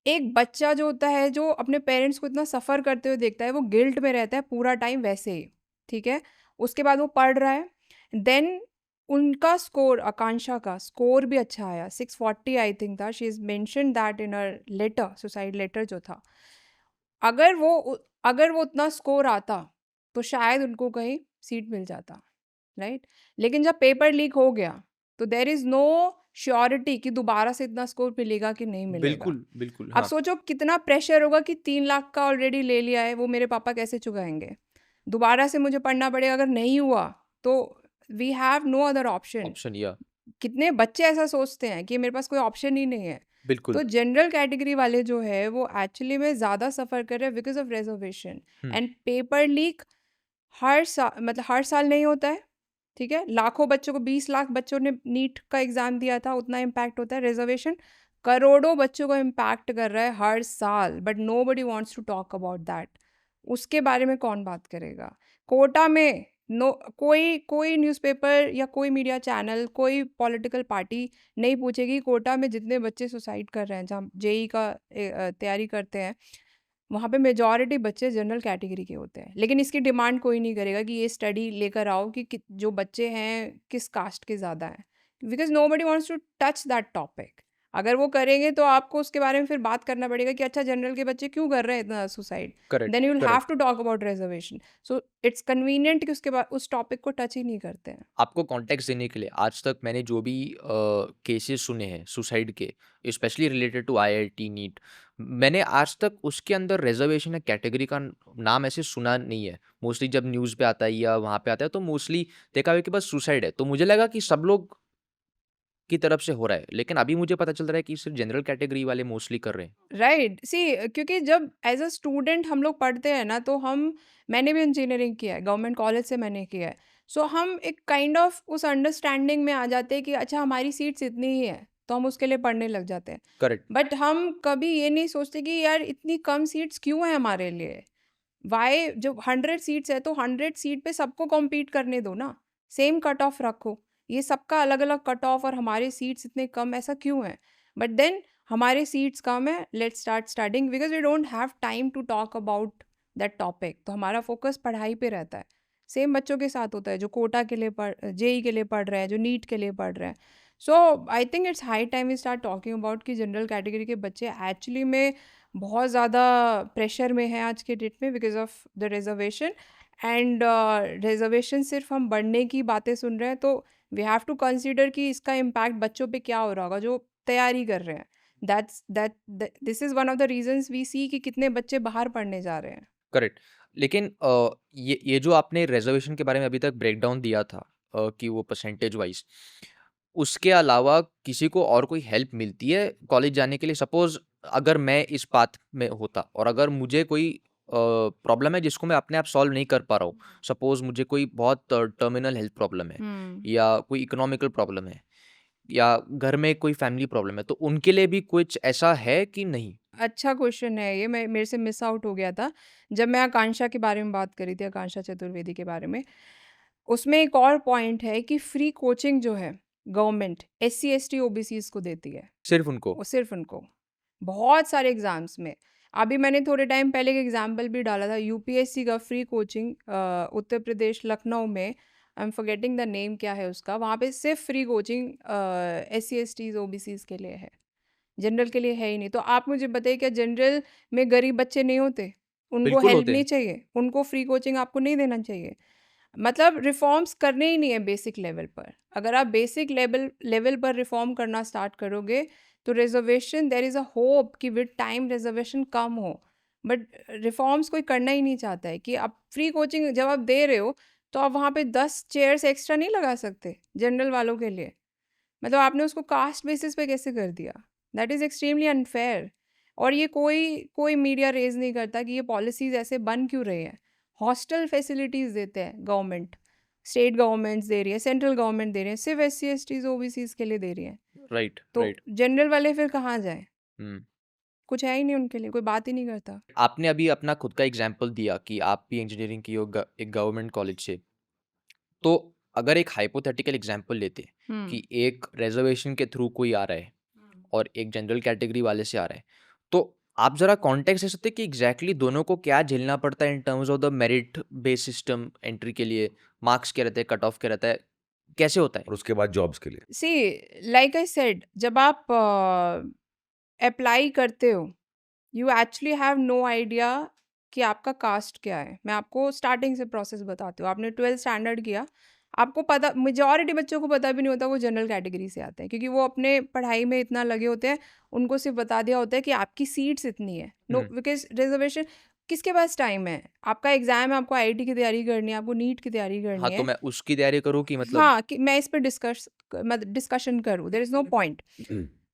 एक बच्चा जो होता है, जो अपने पेरेंट्स को इतना सफ़र करते हुए देखता है, वो गिल्ट में रहता है पूरा टाइम वैसे ही, ठीक है। उसके बाद वो पढ़ रहा है, देन उनका स्कोर, आकांक्षा का स्कोर भी अच्छा आया, 640 आई थिंक था। She is mention that in her letter, suicide letter जो था। अगर वो उतना स्कोर आता तो शायद उनको कहीं सीट मिल जाता, राइट। लेकिन जब पेपर लीक हो गया तो देर इज़ नो श्योरिटी कि दोबारा से इतना स्कोर मिलेगा कि नहीं मिलेगा। बिल्कुल बिल्कुल अब हाँ सोचो कितना प्रेशर होगा कि 3 लाख का ऑलरेडी ले लिया है, वो मेरे पापा कैसे चुकाएंगे, दोबारा से मुझे पढ़ना पड़ेगा। अगर नहीं हुआ तो we have no other option. Option या कितने बच्चे ऐसा सोचते हैं कि मेरे पास कोई ऑप्शन ही नहीं है। बिल्कुल तो जनरल कैटेगरी वाले जो है वो एक्चुअली में ज़्यादा सफ़र कर रहे हैं because of reservation. And paper leak हर साल, मतलब हर साल नहीं होता है, ठीक है। लाखों बच्चों को, 20 लाख बच्चों ने नीट का एग्ज़ाम दिया था, उतना इम्पैक्ट होता है। रिजर्वेशन करोड़ों बच्चों को इम्पैक्ट कर रहा है हर साल, but nobody wants to talk about that. उसके बारे में कौन बात करेगा? कोटा में नो, कोई न्यूज़पेपर या कोई मीडिया चैनल, कोई पॉलिटिकल पार्टी नहीं पूछेगी कोटा में जितने बच्चे सुसाइड कर रहे हैं, जहाँ जेई का तैयारी करते हैं, वहाँ पे मेजॉरिटी बच्चे जनरल कैटेगरी के होते हैं। लेकिन इसकी डिमांड कोई नहीं करेगा कि ये स्टडी लेकर आओ कि जो बच्चे हैं किस कास्ट के ज़्यादा हैं, because nobody wants to touch that topic. अगर वो करेंगे तो आपको उसके बारे में फिर बात करना पड़ेगा कि अच्छा जनरल के बच्चे क्यों कर रहे हैं इतना suicide, correct, then you will have correct. To talk about reservation. So it's convenient कि उसके बाद उस टॉपिक को टच ही नहीं करते हैं। आपको कॉन्टेक्स्ट देने के लिए आज तक मैंने जो भी केसेस सुने हैं सुसाइड के, specially related to IIT NEET, मैंने आज तक उसके अंदर रिजर्वेशन या कैटेगरी का नाम ऐसे सुना नहीं है। मोस्टली जब न्यूज़ पे आता है या वहाँ पे आता है तो मोस्टली देखा है कि बस सुसाइड है, तो मुझे लगा कि सब लोग की तरफ से हो रहा है, लेकिन अभी मुझे पता चल रहा है कि सिर्फ जनरल कैटेगरी वाले मोस्टली कर रहे हैं। राइट, सी क्योंकि जब एज अ स्टूडेंट हम लोग पढ़ते हैं ना, तो मैंने भी इंजीनियरिंग किया है, गवर्नमेंट कॉलेज से मैंने किया है। सो हम एक काइंड ऑफ उस अंडरस्टैंडिंग में आ जाते हैं कि अच्छा हमारी सीट्स इतनी ही है, तो हम उसके लिए पढ़ने लग जाते हैं। करेक्ट, बट हम कभी ये नहीं सोचते कि यार इतनी कम सीट्स क्यों है हमारे लिए। वाई, जो 100 सीट्स है तो 100 सीट पे सबको कॉम्पीट करने दो ना, सेम कट ऑफ रखो। ये सबका अलग अलग कट ऑफ और हमारे सीट्स इतने कम, ऐसा क्यों है? बट देन हमारे सीट्स कम है, let's start studying because we don't have time to talk about that topic. तो हमारा फोकस पढ़ाई पे रहता है। सेम बच्चों के साथ होता है जो कोटा के लिए जेई के लिए पढ़ रहे हैं, जो नीट के लिए पढ़ रहे हैं। So I think it's high time we start talking about कि जनरल कैटेगरी के बच्चे एक्चुअली में बहुत ज़्यादा प्रेशर में है आज के डेट में because of the reservation. And reservation सिर्फ हम बढ़ने की बातें सुन रहे हैं, तो वी हैव टू कंसीडर कि इसका इम्पैक्ट बच्चों पे क्या हो रहा होगा जो तैयारी कर रहे हैं। This is one of the reasons we see कि कितने बच्चे बाहर पढ़ने जा रहे हैं। करेक्ट। लेकिन ये जो आपने रिजर्वेशन के बारे में अभी तक ब्रेकडाउन दिया था, कि वो परसेंटेज वाइज, उसके अलावा किसी को और कोई हेल्प मिलती है कॉलेज जाने के लिए? सपोज अगर मैं इस पाथ में होता और अगर मुझे कोई प्रॉब्लम है जिसको मैं अपने आप सॉल्व नहीं कर पा रहा हूँ, सपोज मुझे कोई बहुत टर्मिनल हेल्थ प्रॉब्लम है हम्म। या कोई इकोनॉमिकल प्रॉब्लम है या घर में कोई फैमिली प्रॉब्लम है, तो उनके लिए भी कुछ ऐसा है कि नहीं? अच्छा क्वेश्चन है ये, मैं मेरे से मिस आउट हो गया था जब मैं आकांक्षा के बारे में बात करी थी, आकांक्षा चतुर्वेदी के बारे में। उसमें एक और पॉइंट है कि फ्री कोचिंग जो है गवर्नमेंट SC ST OBCs को देती है। सिर्फ उनको? वो सिर्फ उनको, बहुत सारे एग्जाम्स में। अभी मैंने थोड़े टाइम पहले एक एग्जाम्पल भी डाला था, यूपीएससी का फ्री कोचिंग उत्तर प्रदेश लखनऊ में, I am forgetting the name क्या है उसका, वहाँ पे सिर्फ free coaching SC STs OBCs के लिए है, जनरल के लिए है ही नहीं। तो आप मुझे बताइए क्या जनरल में गरीब बच्चे नहीं होते? उनको बिल्कुल हेल्प होते नहीं हैं। चाहिए? उनको फ्री कोचिंग आपको नहीं देना चाहिए? मतलब रिफॉर्म्स करने ही नहीं है बेसिक लेवल पर। अगर आप बेसिक लेवल लेवल पर रिफॉर्म करना स्टार्ट करोगे तो reservation, there is a hope कि विद टाइम रिजर्वेशन कम हो। बट रिफॉर्म्स कोई करना ही नहीं चाहता है कि आप फ्री कोचिंग जब आप दे रहे हो तो आप वहाँ पे 10 चेयर्स एक्स्ट्रा नहीं लगा सकते जनरल वालों के लिए। मतलब आपने उसको कास्ट बेसिस पे कैसे कर दिया? That is extremely unfair. और ये कोई कोई मीडिया रेज नहीं करता कि ये पॉलिसीज़ ऐसे बन क्यों रही हैं। हॉस्टल फैसिलिटीज़ देते हैं गवर्नमेंट, स्टेट गवर्नमेंट्स दे रही है, सेंट्रल गवर्नमेंट दे रही है, सिर्फ SC STs OBCs के लिए दे रही है। राइट, तो राइट। जनरल वाले फिर कहाँ जाएँ? हम्म। कुछ है ही नहीं उनके लिए, कोई बात ही नहीं करता। आपने अभी अपना खुद का एग्जाम्पल दिया कि आप भी इंजीनियरिंग की हो एक गवर्नमेंट कॉलेज से। तो अगर एक हाइपोथेटिकल एग्जाम्पल लेते हैं हुँ। कि एक रिजर्वेशन के थ्रू कोई आ रहा है और एक जनरल कैटेगरी वाले से आ रहा है, तो आप ज़रा कॉन्टेक्स्ट दे सकते हैं कि एग्जैक्टली दोनों को क्या झेलना पड़ता है in terms of the merit based system entry के लिए? मार्क्स क्या रहते हैं, कट ऑफ क्या रहता है, कैसे होता है? और उसके बाद जॉब्स के लिए। सी, लाइक आई सेड, जब आप अप्लाई करते हो, you actually have no idea कि आपका कास्ट क्या है। मैं आपको स्टार्टिंग से प्रोसेस बताती हूँ। आपने 12th स्टैंडर्ड किया, आपको पता, मेजॉरिटी बच्चों को पता भी नहीं होता वो जनरल कैटेगरी से आते हैं, क्योंकि वो अपने पढ़ाई में इतना लगे होते हैं, उनको सिर्फ बता दिया होता है कि आपकी सीट्स इतनी है। No, hmm. बिकॉज रिजर्वेशन, किसके पास टाइम है? आपका एग्जाम है, आपको IIT की तैयारी करनी है, आपको नीट की तैयारी हाँ, करनी तो है। मैं उसकी तैयारी करूँ कि मतलब? हाँ, कि मैं इस पे डिस्कशन करूँ, देयर इज़ नो पॉइंट।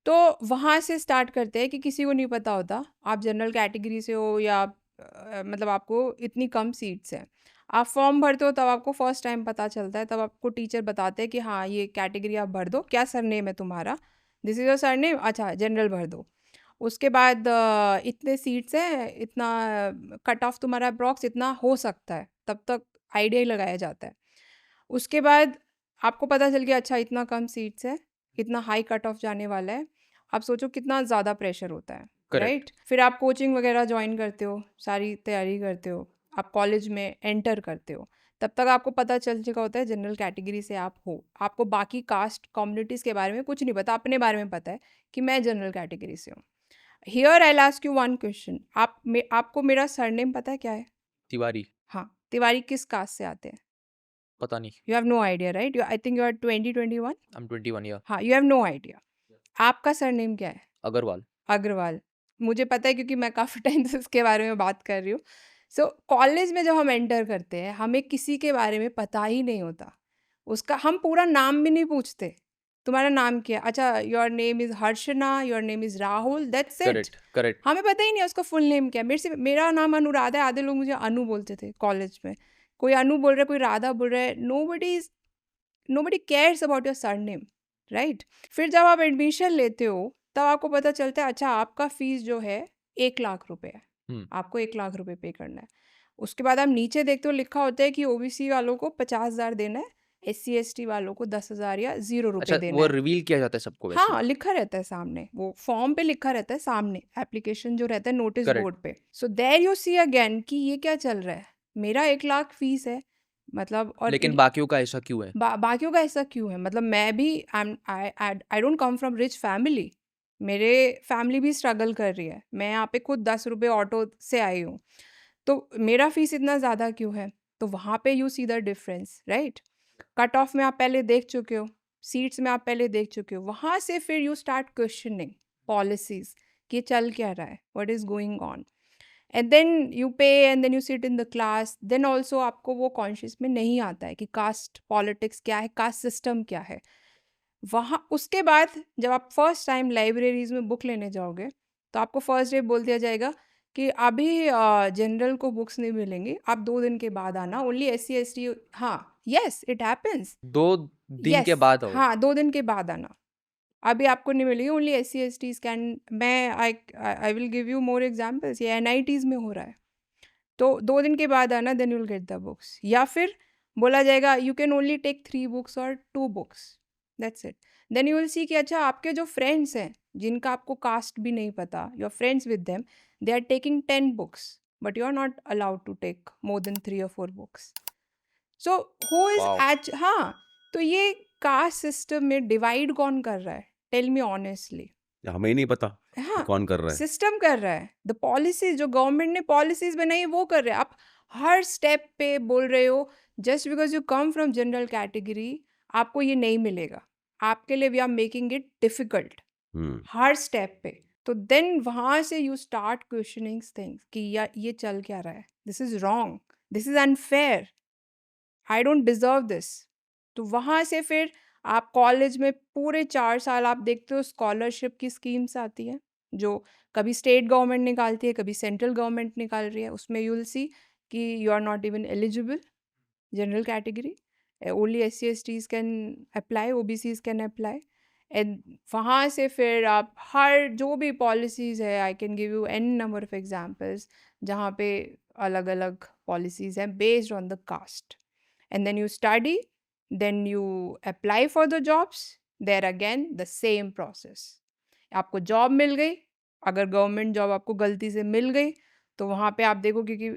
तो वहाँ से स्टार्ट करते हैं कि किसी को नहीं पता होता आप जनरल कैटेगरी से हो या मतलब आपको इतनी कम सीट्स हैं। आप फॉर्म भरते हो तब आपको फर्स्ट टाइम पता चलता है, तब आपको टीचर बताते हैं कि हाँ ये कैटेगरी आप भर दो, क्या सरनेम है तुम्हारा, दिस इज़ योर सरनेम, अच्छा जनरल भर दो। उसके बाद इतने सीट्स हैं, इतना कट ऑफ तुम्हारा अप्रॉक्स इतना हो सकता है, तब तक आइडिया ही लगाया जाता है। उसके बाद आपको पता चल गया अच्छा इतना कम सीट्स है, इतना हाई कट ऑफ जाने वाला है। आप सोचो कितना ज़्यादा प्रेशर होता है, करेक्ट। राइट? फिर आप कोचिंग वगैरह जॉइन करते हो, सारी तैयारी करते हो। आप कॉलेज में एंटर करते हो, तब तक आपको पता चल चुका होता है जनरल कैटेगरी से आप हो। आपको बाकी कास्ट कम्युनिटीज़ के बारे में कुछ नहीं पता, अपने बारे में पता है कि मैं जनरल कैटेगरी से हूँ। Here I ask you one question, आपको मेरा सरनेम पता है क्या है? तिवारी। हाँ, तिवारी किस कास्ट से आते हैं? पता नहीं। You have no idea, right? I think you are 2021। I am 21 year. हाँ, यू हैव नो आइडिया। आपका सरनेम क्या है? अग्रवाल। अग्रवाल। मुझे पता है क्योंकि मैं काफ़ी टाइम से उसके बारे में बात कर रही हूँ। सो कॉलेज में जब हम एंटर करते हैं, हमें किसी के बारे में पता ही नहीं होता। उसका हम पूरा नाम भी नहीं पूछते। तुम्हारा नाम क्या है? अच्छा, your name is Harshana, your name is Rahul, that's it. Correct, correct. हमें पता ही नहीं है उसका फुल नेम क्या है। मेरा नाम अनुराधा है, आधे लोग मुझे अनु बोलते थे कॉलेज में। कोई अनु बोल रहा है, कोई राधा बोल रहा है। Nobody cares about your surname, right? फिर जब आप एडमिशन लेते हो, तब आपको पता चलता है अच्छा आपका फीस जो है 1,00,000 रुपए है। हुँ। आपको 1,00,000 रुपए पे करना है। उसके बाद आप नीचे देखते हो लिखा होता है कि ओबीसी वालों को 50,000 देना है, एससी/एसटी वालों को 10,000 या 0 रुपए अच्छा, देना वो है। रिवील किया जाता है सबको वैसे? हाँ, लिखा रहता है सामने, वो फॉर्म पे लिखा रहता है सामने, एप्लीकेशन जो रहता है नोटिस करेक्ट। बोर्ड पे। So there you see again कि ये क्या चल रहा है। मेरा 1,00,000 फीस है, मतलब और लेकिन बाकियों का ऐसा क्यों है? बाकियों का ऐसा क्यों है? मतलब मैं भी I don't come from rich family. मेरे फैमिली भी स्ट्रगल कर रही है। मैं यहाँ पे खुद 10 रुपये ऑटो से आई हूँ। तो मेरा फीस इतना ज़्यादा क्यों है? तो वहाँ पे you see the difference, right? Cut off में आप पहले देख चुके हो, सीट्स में आप पहले देख चुके हो। वहाँ से फिर यू स्टार्ट क्वेश्चनिंग पॉलिसीज़ कि ये चल क्या रहा है? What is going on? And then you pay and then you sit in the class. Then also आपको वो कॉन्शियस में नहीं आता है कि कास्ट पॉलिटिक्स क्या है, कास्ट सिस्टम क्या है। वहाँ उसके बाद जब आप फर्स्ट टाइम लाइब्रेरीज में बुक लेने जाओगे, तो आपको फर्स्ट डे बोल दिया जाएगा कि अभी जनरल को बुक्स नहीं मिलेंगी, आप 2 दिन के बाद आना, ओनली SC/ST। हाँ, येस इट हैपेंस। 2 दिन के येस, बाद आओ। हाँ, 2 दिन के बाद आना। अभी आपको नहीं मिलेगी, ओनली SC/STs कैन। मैं I will give you more examples, ये NITs में हो रहा है। तो 2 दिन के बाद आना, then you will get the books. या फिर बोला जाएगा you can only take 3 books और 2 books, that's it. Then you will see कि अच्छा आपके जो फ्रेंड्स हैं, जिनका आपको कास्ट भी नहीं पता, you are friends with them, they are taking 10 books, but you are not allowed to take more than 3 और 4 books. So who is wow! हाँ, तो ये कास्ट सिस्टम में डिवाइड कौन कर रहा है? Tell me honestly. हमें ही नहीं पता कि हाँ, कौन कर रहा है। सिस्टम कर रहा है। द पॉलिसीज़ जो गवर्नमेंट ने पॉलिसीज़ बनाई है वो कर रहे हैं। आप हर स्टेप पे बोल रहे हो just because you come from general category आपको ये नहीं मिलेगा। आपके लिए we are making it difficult हुँ। हर स्टेप पे। तो देन वहाँ से यू स्टार्ट क्वेश्चनिंग थिंग्स कि या ये चल क्या रहा है? This is wrong, this is unfair, I don't deserve this. तो वहाँ से फिर आप कॉलेज में पूरे 4 साल आप देखते हो स्कॉलरशिप की स्कीम्स आती हैं, जो कभी स्टेट गवर्नमेंट निकालती है, कभी सेंट्रल गवर्नमेंट निकाल रही है। उसमें यू विल सी कि you are not even eligible general category, only SC/STs can apply, OBCs can apply. And वहाँ से फिर आप हर जो भी पॉलिसीज़ है, I can give you n number of examples जहाँ पे अलग-अलग पॉलिसीज़ हैं based on the caste. And then you study, then you apply for the jobs, there again the same process। आपको जॉब मिल गई, अगर गवर्नमेंट जॉब आपको गलती से मिल गई, तो वहाँ पे आप देखो कि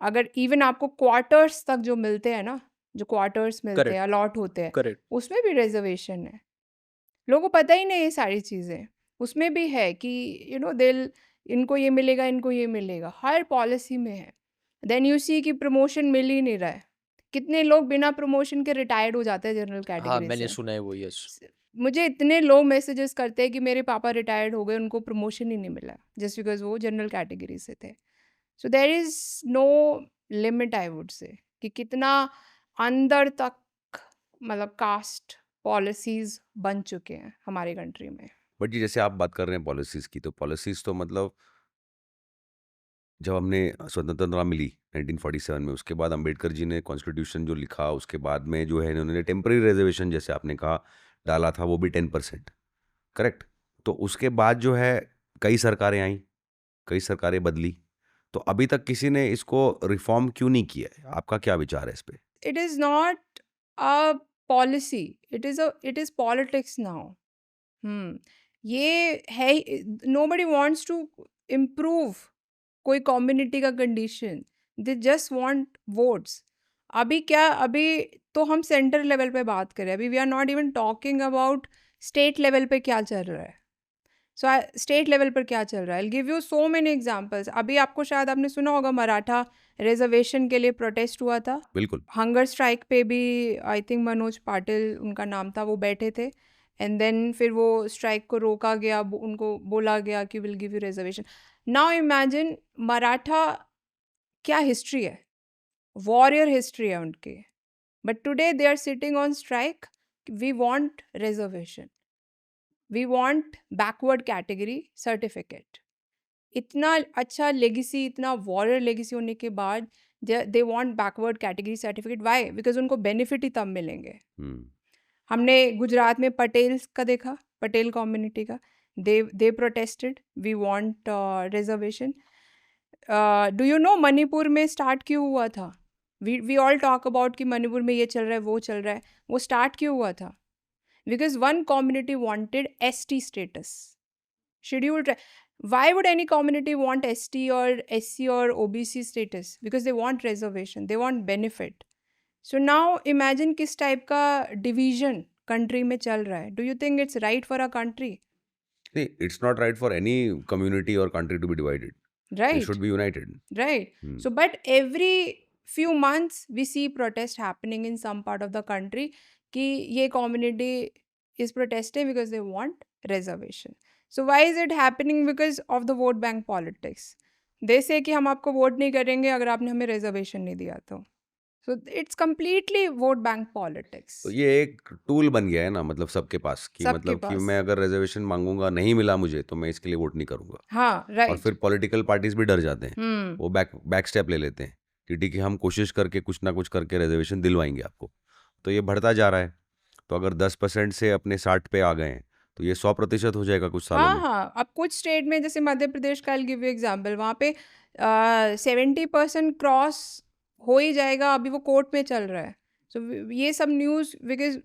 अगर इवन आपको क्वार्टर्स तक जो मिलते हैं ना, जो क्वार्टर्स मिलते हैं, करेक्ट, अलॉट होते हैं, करेक्ट। उसमें भी रिजर्वेशन है। लोगों को पता ही नहीं ये सारी चीज़ें। उसमें भी है कि यू नो दिल इनको ये मिलेगा, इनको ये मिलेगा, हर पॉलिसी में है। देन यू सी कि प्रमोशन मिल ही नहीं रहा है। कितने लोग बिना प्रमोशन के रिटायर्ड हो जाते हैं जनरल हाँ, कैटेगरी मैंने से। सुना है वो, यस। मुझे इतने लोग मैसेजेस करते हैं कि मेरे पापा रिटायर्ड हो गए, उनको प्रमोशन ही नहीं मिला जस्ट बिकॉज वो जनरल कैटेगरी से थे। So there is no limit I would say कि कितना अंदर तक मतलब कास्ट पॉलिसीज़ बन चुके हैं हमारे कंट्री में। बट जी जैसे आप बात कर रहे हैं पॉलिसीज़ की, तो पॉलिसीज़ तो मतलब जब हमने स्वतंत्रता मिली 1947 में, उसके बाद अंबेडकर जी ने कॉन्स्टिट्यूशन जो लिखा, उसके बाद में जो है इन्होंने टेम्पररी रिजर्वेशन जैसे आपने कहा डाला था, वो भी 10%, करेक्ट? तो उसके बाद जो है कई सरकारें आईं, कई सरकारें बदली, तो अभी तक किसी ने इसको रिफ़ॉर्म क्यों नहीं किया है? आपका क्या विचार है इस पे? It is not a policy, it is politics now। ये है, nobody wants to improve कोई कम्युनिटी का condition. They just want votes. अभी तो हम सेंटर लेवल पे बात करें, अभी we are not even talking about state level पे क्या चल रहा है। सो स्टेट लेवल पर क्या चल रहा है, आई give you so many examples. अभी आपको शायद आपने सुना होगा मराठा रिजर्वेशन के लिए प्रोटेस्ट हुआ था, बिल्कुल। हंगर स्ट्राइक पे भी आई थिंक मनोज पाटिल उनका नाम था, वो बैठे थे एंड देन फिर वो स्ट्राइक को रोका गया, उनको बोला गया कि will give you reservation. Now imagine Maratha क्या हिस्ट्री है, वॉरियर हिस्ट्री है उनकी, but today they are sitting on strike, we want reservation, we want backward category certificate. इतना अच्छा लेगेसी, इतना वॉरियर लेगेसी होने के बाद they want backward category certificate. Why? Because उनको बेनिफिट ही तब मिलेंगे। हमने गुजरात में पटेल्स का देखा, पटेल कम्युनिटी का, they protested, we want reservation. Do you know Manipur में स्टार्ट क्यों हुआ था? वी ऑल टॉक अबाउट कि मणिपुर में ये चल रहा है, वो चल रहा है, वो स्टार्ट क्यों हुआ था? Because one community wanted ST status, scheduled. Why would any community want ST or SC or OBC status? Because they want reservation, they want benefit. So now imagine किस टाइप का division country में चल रहा है. Do you think it's right for a country? See, it's not right for any community or country to be divided. They Right, should be united. right. So but every few months we see protest happening in some part of the country कि ये community is protesting because they want reservation. So why is it happening? Because of the vote bank politics. They say कि हम आपको vote नहीं करेंगे अगर आपने हमें रिजर्वेशन नहीं दिया तो. So it's completely vote bank politics. तो ये एक टूल बन गया है ना, मतलब सबके पास कि सबके मतलब कि पास। मैं अगर रिजर्वेशन मांगूंगा, नहीं मिला मुझे, तो मैं इसके लिए वोट नहीं करूंगा। हाँ, और राइट। फिर पॉलिटिकल पार्टीज भी डर जाते हैं, वो बैक स्टेप ले लेते हैं कि ठीक है, हम कोशिश करके कुछ ना कुछ करके रिजर्वेशन दिलवाएंगे आपको। तो ये बढ़ता जा रहा है। तो अगर 10% से अपने 60 पे आ गए हैं, तो ये 100% हो जाएगा कुछ सालों हाँ में। हाँ, अब कुछ स्टेट में जैसे मध्य प्रदेश का, आई गिव यू एग्जाम्पल, वहाँ पे 70% क्रॉस हो ही जाएगा, अभी वो कोर्ट में चल रहा है। सो ये सब न्यूज़ बिकॉज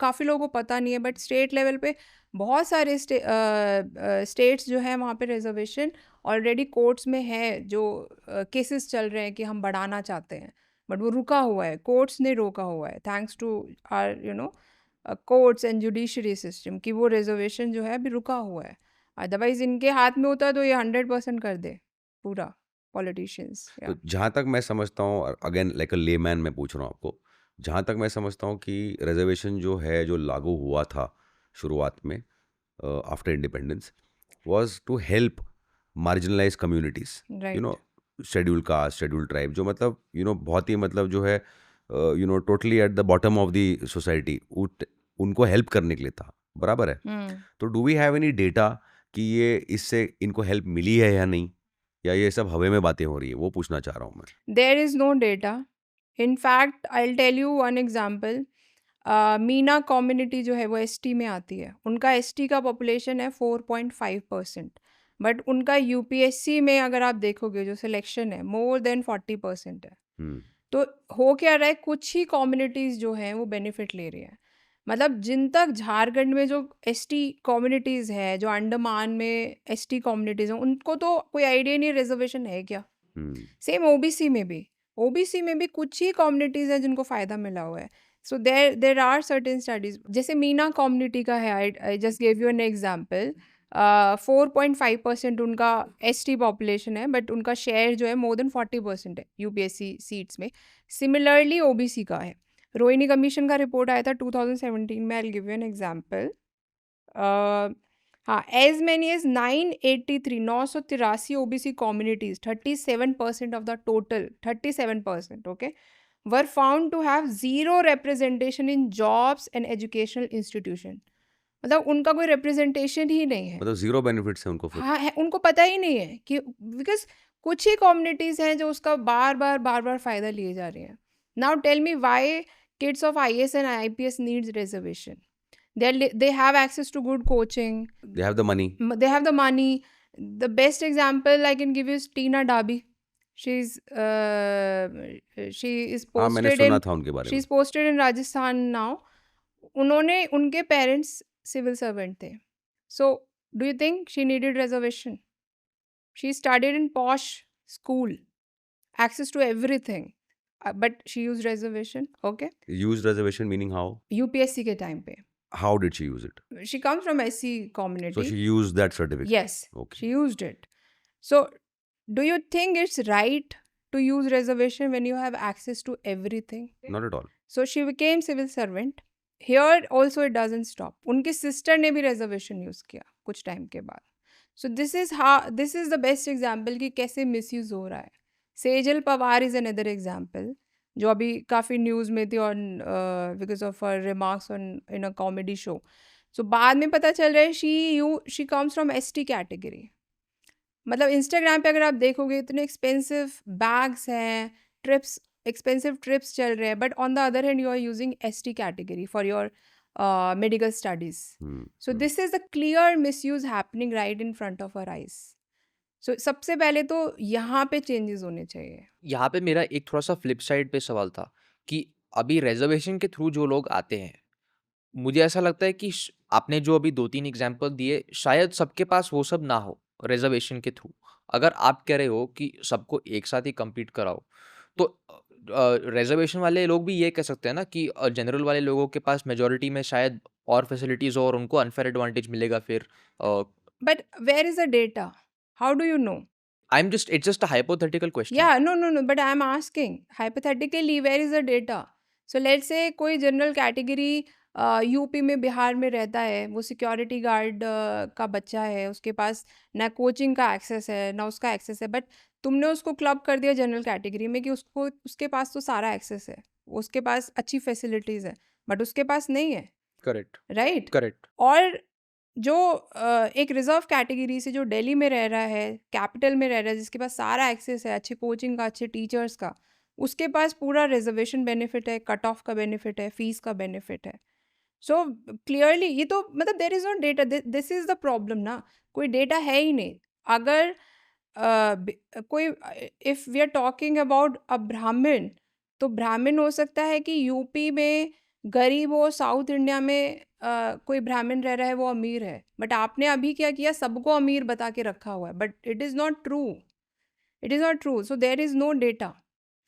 काफ़ी लोगों को पता नहीं है, बट स्टेट लेवल पे बहुत सारे स्टेट्स जो है वहाँ पे रिजर्वेशन ऑलरेडी कोर्ट्स में है, जो केसेस चल रहे हैं कि हम बढ़ाना चाहते हैं, बट वो रुका हुआ है, कोर्ट्स ने रोका हुआ है, thanks to our courts and judiciary system, कि वो रिजर्वेशन जो है अभी रुका हुआ है। अदरवाइज इनके हाथ में होता तो ये 100% कर दे पूरा पॉलिटिशियंस। तो जहाँ तक मैं समझता हूँ, अगेन लाइक अ लेमैन मैं पूछ रहा हूँ आपको, जहाँ तक मैं समझता हूँ कि रिजर्वेशन जो है, जो लागू हुआ था शुरुआत में after independence, was to help marginalise communities, right. Schedule caste, schedule tribe, जो मतलब बहुत ही मतलब जो है totally at the bottom of the society, उनको हेल्प करने के लिए था, बराबर है। तो do we have any data कि ये इससे इनको हेल्प मिली है या नहीं, या ये सब हवा में बातें हो रही है, वो पूछना चाह रहा हूँ मैं। There is no data. In fact I will tell you one example. Meena community जो है वो ST में आती है, उनका ST का पॉपुलेशन है 4.5%, बट उनका UPSC में अगर आप देखोगे जो सिलेक्शन है मोर देन 40% है। तो हो क्या रहा है, कुछ ही कम्युनिटीज़ जो हैं वो बेनिफिट ले रही हैं। मतलब जिन तक झारखंड में जो ST कम्युनिटीज़ है, जो अंडमान में ST कम्युनिटीज़ हैं, उनको तो कोई आइडिया नहीं रिजर्वेशन है क्या। सेम OBC में भी कुछ ही कम्युनिटीज़ हैं जिनको फ़ायदा मिला हुआ है। सो देर आर सर्टेन स्टडीज़, जैसे मीना कम्युनिटी का है, I just give you an example. 4.5% उनका ST पॉपुलेशन है, बट उनका शेयर जो है मोर देन 40% है UPSC सीट्स में। सिमिलरली OBC का है। रोहिणी कमीशन का रिपोर्ट आया था 2017 में, I will give you an example. हाँ, as many as 983 OBC communities, 37% of the total, 37%, okay, were found to have zero representation in jobs and educational institution. मतलब उनका कोई रिप्रेजेंटेशन ही नहीं है, मतलब जीरो बेनिफिट्स है उनको फिर। हाँ है, उनको पता ही नहीं है कि बिकॉज कुछ ही कम्युनिटीज़ हैं जो उसका बार बार फ़ायदा लिए जा रही हैं। Now tell me why kids of IAS and IPS needs reservation. They have access to good coaching. They have the money. They have the money. The best example I can give you is Tina Dabi. She is हाँ, मैंने posted सुना in था उनके बारे में। she's posted in Rajasthan now. उन्होंने, उनके parents civil servant थे. So do you think she needed reservation? She studied in posh school access to everything. But she used reservation. Okay. Used reservation meaning how? UPSC के time पे. How did she use it? She comes from SC So community. she used that certificate. Yes, Okay. she used it. So, do you think it's right to use reservation when you have access to everything? Not at all. So she became civil servant. Here also it doesn't stop. उनकी sister ने भी reservation use किया कुछ time के बाद. So this is the best example कि कैसे misuse हो रहा है. Sejal Pawar is another example जो अभी काफ़ी न्यूज़ में थी on because of her remarks on in a comedy show. So बाद में पता चल रहा है she comes from ST category. मतलब इंस्टाग्राम पे अगर आप देखोगे इतने एक्सपेंसिव बैग्स हैं, एक्सपेंसिव ट्रिप्स चल रहे हैं, but on the other hand you are using ST category for your medical studies. So this is the clear misuse happening right in front of our eyes. So सबसे पहले तो यहाँ पे changes होने चाहिए. यहाँ पे मेरा एक थोड़ा सा फ्लिप साइड पे सवाल था कि अभी रिजर्वेशन के थ्रू जो लोग आते हैं, मुझे ऐसा लगता है कि आपने जो अभी 2-3 एग्जाम्पल दिए, शायद सबके पास वो सब ना हो रिजर्वेशन के थ्रू. अगर आप कह रहे हो कि सबको एक साथ ही कम्पीट कराओ, तो रिजर्वेशन वाले लोग भी ये कह सकते हैं ना कि जनरल वाले लोगों के पास मेजॉरिटी में शायद और फैसिलिटीज और उनको अनफेयर एडवांटेज मिलेगा फिर. But where is the data? How do you know? it's just a hypothetical question. Yeah, no, but I'm asking hypothetically, where is the data? So let's say कोई general category UP में, बिहार में रहता है, वो security guard का बच्चा है, उसके पास ना कोचिंग का एक्सेस है ना उसका एक्सेस है, बट तुमने उसको क्लब कर दिया जनरल कैटेगरी में कि उसके पास तो सारा एक्सेस है, उसके पास अच्छी फैसिलिटीज़ है, बट उसके पास नहीं है. करेक्ट. राइट. करेक्ट. और जो एक रिजर्व कैटेगरी से जो दिल्ली में रह रहा है, कैपिटल में रह रहा है, जिसके पास सारा एक्सेस है अच्छी कोचिंग का, अच्छे टीचर्स का, उसके पास पूरा रिजर्वेशन बेनिफिट है, कट ऑफ का बेनिफिट है, फीस का बेनिफिट है. सो क्लियरली ये तो मतलब there is no data. This is the problem ना, कोई डेटा है ही नहीं. अगर कोई if we are talking about a Brahmin, तो ब्राह्मण हो सकता है कि यूपी में गरीब हो, साउथ इंडिया में कोई ब्राह्मण रह रहा है वो अमीर है, बट आपने अभी क्या किया, सबको अमीर बता के रखा हुआ है, but it is not true. It is not true. So there is no data.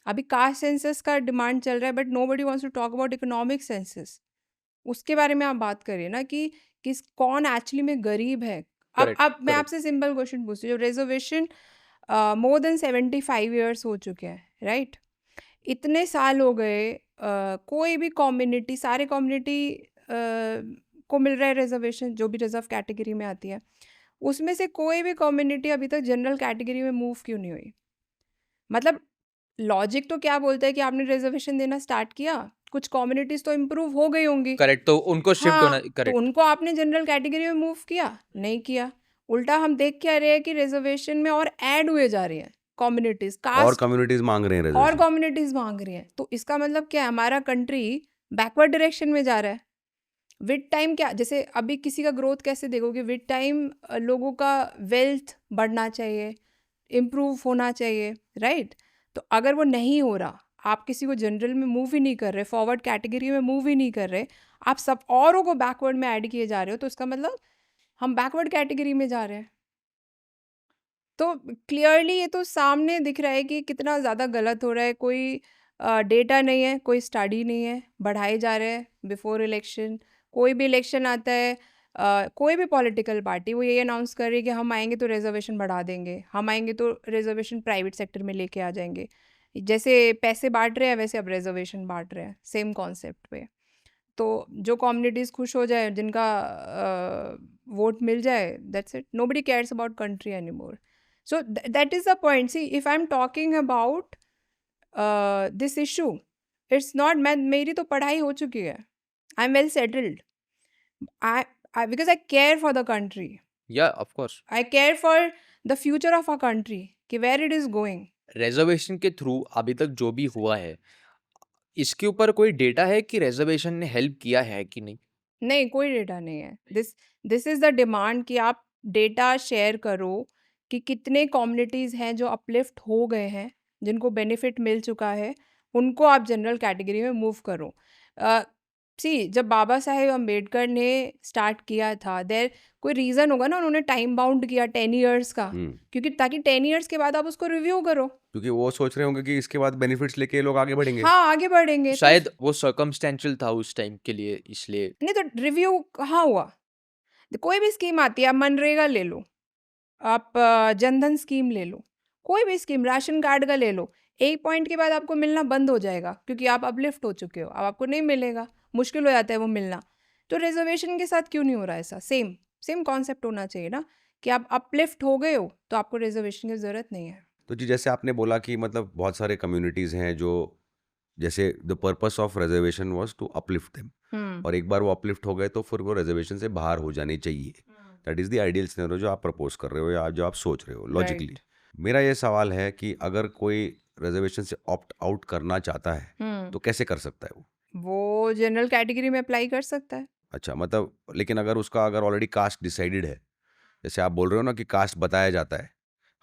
अभी कास्ट सेंसस का डिमांड चल रहा है, but nobody wants to talk about economic census. उसके बारे में आप बात करिए ना कि कौन एक्चुअली में गरीब है. अब मैं आपसे सिंपल क्वेश्चन पूछती हूँ. रिजर्वेशन मोर देन 75 ईयर्स हो चुके हैं, राइट? इतने साल हो गए, कोई भी कम्युनिटी, सारे कम्युनिटी को मिल रहा है रिजर्वेशन, जो भी रिजर्व कैटेगरी में आती है, उसमें से कोई भी कम्युनिटी अभी तक जनरल कैटेगरी में मूव क्यों नहीं हुई? मतलब लॉजिक तो क्या बोलता है कि आपने रिजर्वेशन देना स्टार्ट किया, कुछ कम्युनिटीज तो इम्प्रूव हो गई होंगी. करेक्ट. तो उनको शिफ्ट होना. तो उनको आपने जनरल कैटेगरी में मूव किया? नहीं किया. उल्टा हम देख क्या रहे हैं कि रिजर्वेशन में और ऐड हुए जा रही हैं कम्युनिटीज, और कम्युनिटीज मांग रहे हैं और कम्युनिटीज मांग रही हैं. तो इसका मतलब क्या है, हमारा कंट्री बैकवर्ड डायरेक्शन में जा रहा है. विद टाइम क्या, जैसे अभी किसी का ग्रोथ कैसे देखोगे, विद टाइम लोगों का वेल्थ बढ़ना चाहिए, इम्प्रूव होना चाहिए, राइट? तो अगर वो नहीं हो रहा, आप किसी को जनरल में मूव ही नहीं कर रहे, फॉरवर्ड कैटेगरी में मूव ही नहीं कर रहे, आप सब औरों को बैकवर्ड में ऐड किए जा रहे हो, तो इसका मतलब हम बैकवर्ड कैटेगरी में जा रहे हैं. तो क्लियरली ये तो सामने दिख रहा है कि कितना ज़्यादा गलत हो रहा है. कोई डेटा नहीं है, कोई स्टडी नहीं है, बढ़ाए जा रहे हैं बिफोर इलेक्शन. कोई भी इलेक्शन आता है, कोई भी पॉलिटिकल पार्टी वो ये अनाउंस कर रही है कि हम आएंगे तो रिजर्वेशन बढ़ा देंगे, हम आएंगे तो रिजर्वेशन प्राइवेट सेक्टर में लेके आ जाएंगे. जैसे पैसे बांट रहे हैं वैसे अब रिजर्वेशन बांट रहे हैं, सेम कॉन्सेप्ट पे. तो जो कम्युनिटीज़ खुश हो जाए, जिनका वोट मिल जाए, that's it. Nobody cares about country any more. So that is the point. See, if I'm talking about this issue, it's not मेरी तो पढ़ाई हो चुकी है. I'm well settled. Because I care for the country. Yeah, of course. I care for the future of our country, कि where it is going. Reservation के through अभी तक जो भी हुआ है, इसके ऊपर कोई डेटा है कि रिजर्वेशन ने हेल्प किया है कि नहीं? नहीं, कोई डेटा नहीं है. दिस इज़ द डिमांड कि आप डेटा शेयर करो कि कितने कम्युनिटीज़ हैं जो अपलिफ्ट हो गए हैं, जिनको बेनिफिट मिल चुका है, उनको आप जनरल कैटेगरी में मूव करो. सी जब बाबा साहेब अम्बेडकर ने स्टार्ट किया था देर कोई रीज़न होगा ना, उन्होंने टाइम बाउंड किया 10 इयर्स का, क्योंकि ताकि 10 इयर्स के बाद आप उसको रिव्यू करो। क्योंकि वो सोच रहे होंगे कि इसके बाद बेनिफिट्स लेके ये लोग आगे बढ़ेंगे। हाँ, आगे बढ़ेंगे तो शायद वो सर्कमस्टेंशियल था उस टाइम के लिए, इसलिए नहीं तो रिव्यू कहाँ हुआ? कोई भी स्कीम आती है, आप मनरेगा ले लो, आप जनधन स्कीम ले लो, कोई भी स्कीम, राशन कार्ड का ले लो, एक पॉइंट के बाद आपको मिलना बंद हो जाएगा क्योंकि आप अपलिफ्ट हो चुके हो, अब आपको नहीं मिलेगा, मुश्किल हो जाता है वो मिलना। तो रिजर्वेशन के साथ क्यों नहीं हो रहा ऐसा? सेम सेम कॉन्सेप्ट होना चाहिए ना, कि आप अपलिफ्ट हो गए हो तो आपको रिजर्वेशन की ज़रूरत नहीं है। तो जी जैसे आपने बोला कि मतलब बहुत सारे कम्युनिटीज़ हैं जो जैसे the purpose of reservation was to uplift them, और एक बार वो अपलिफ्ट हो गए तो फिर वो रिजर्वेशन से बाहर हो जाने चाहिए। That is the ideal scenario जो आप प्रपोज कर रहे हो या जो आप सोच रहे हो लॉजिकली। राइट। मेरा ये सवाल है कि अगर कोई रिजर्वेशन से ऑप्ट आउट करना चाहता है तो कैसे कर सकता है वो जनरल कैटेगरी में अप्लाई कर सकता है। अच्छा मतलब लेकिन अगर उसका अगर ऑलरेडी कास्ट डिसाइडेड है, जैसे आप बोल रहे हो ना कि कास्ट बताया जाता है,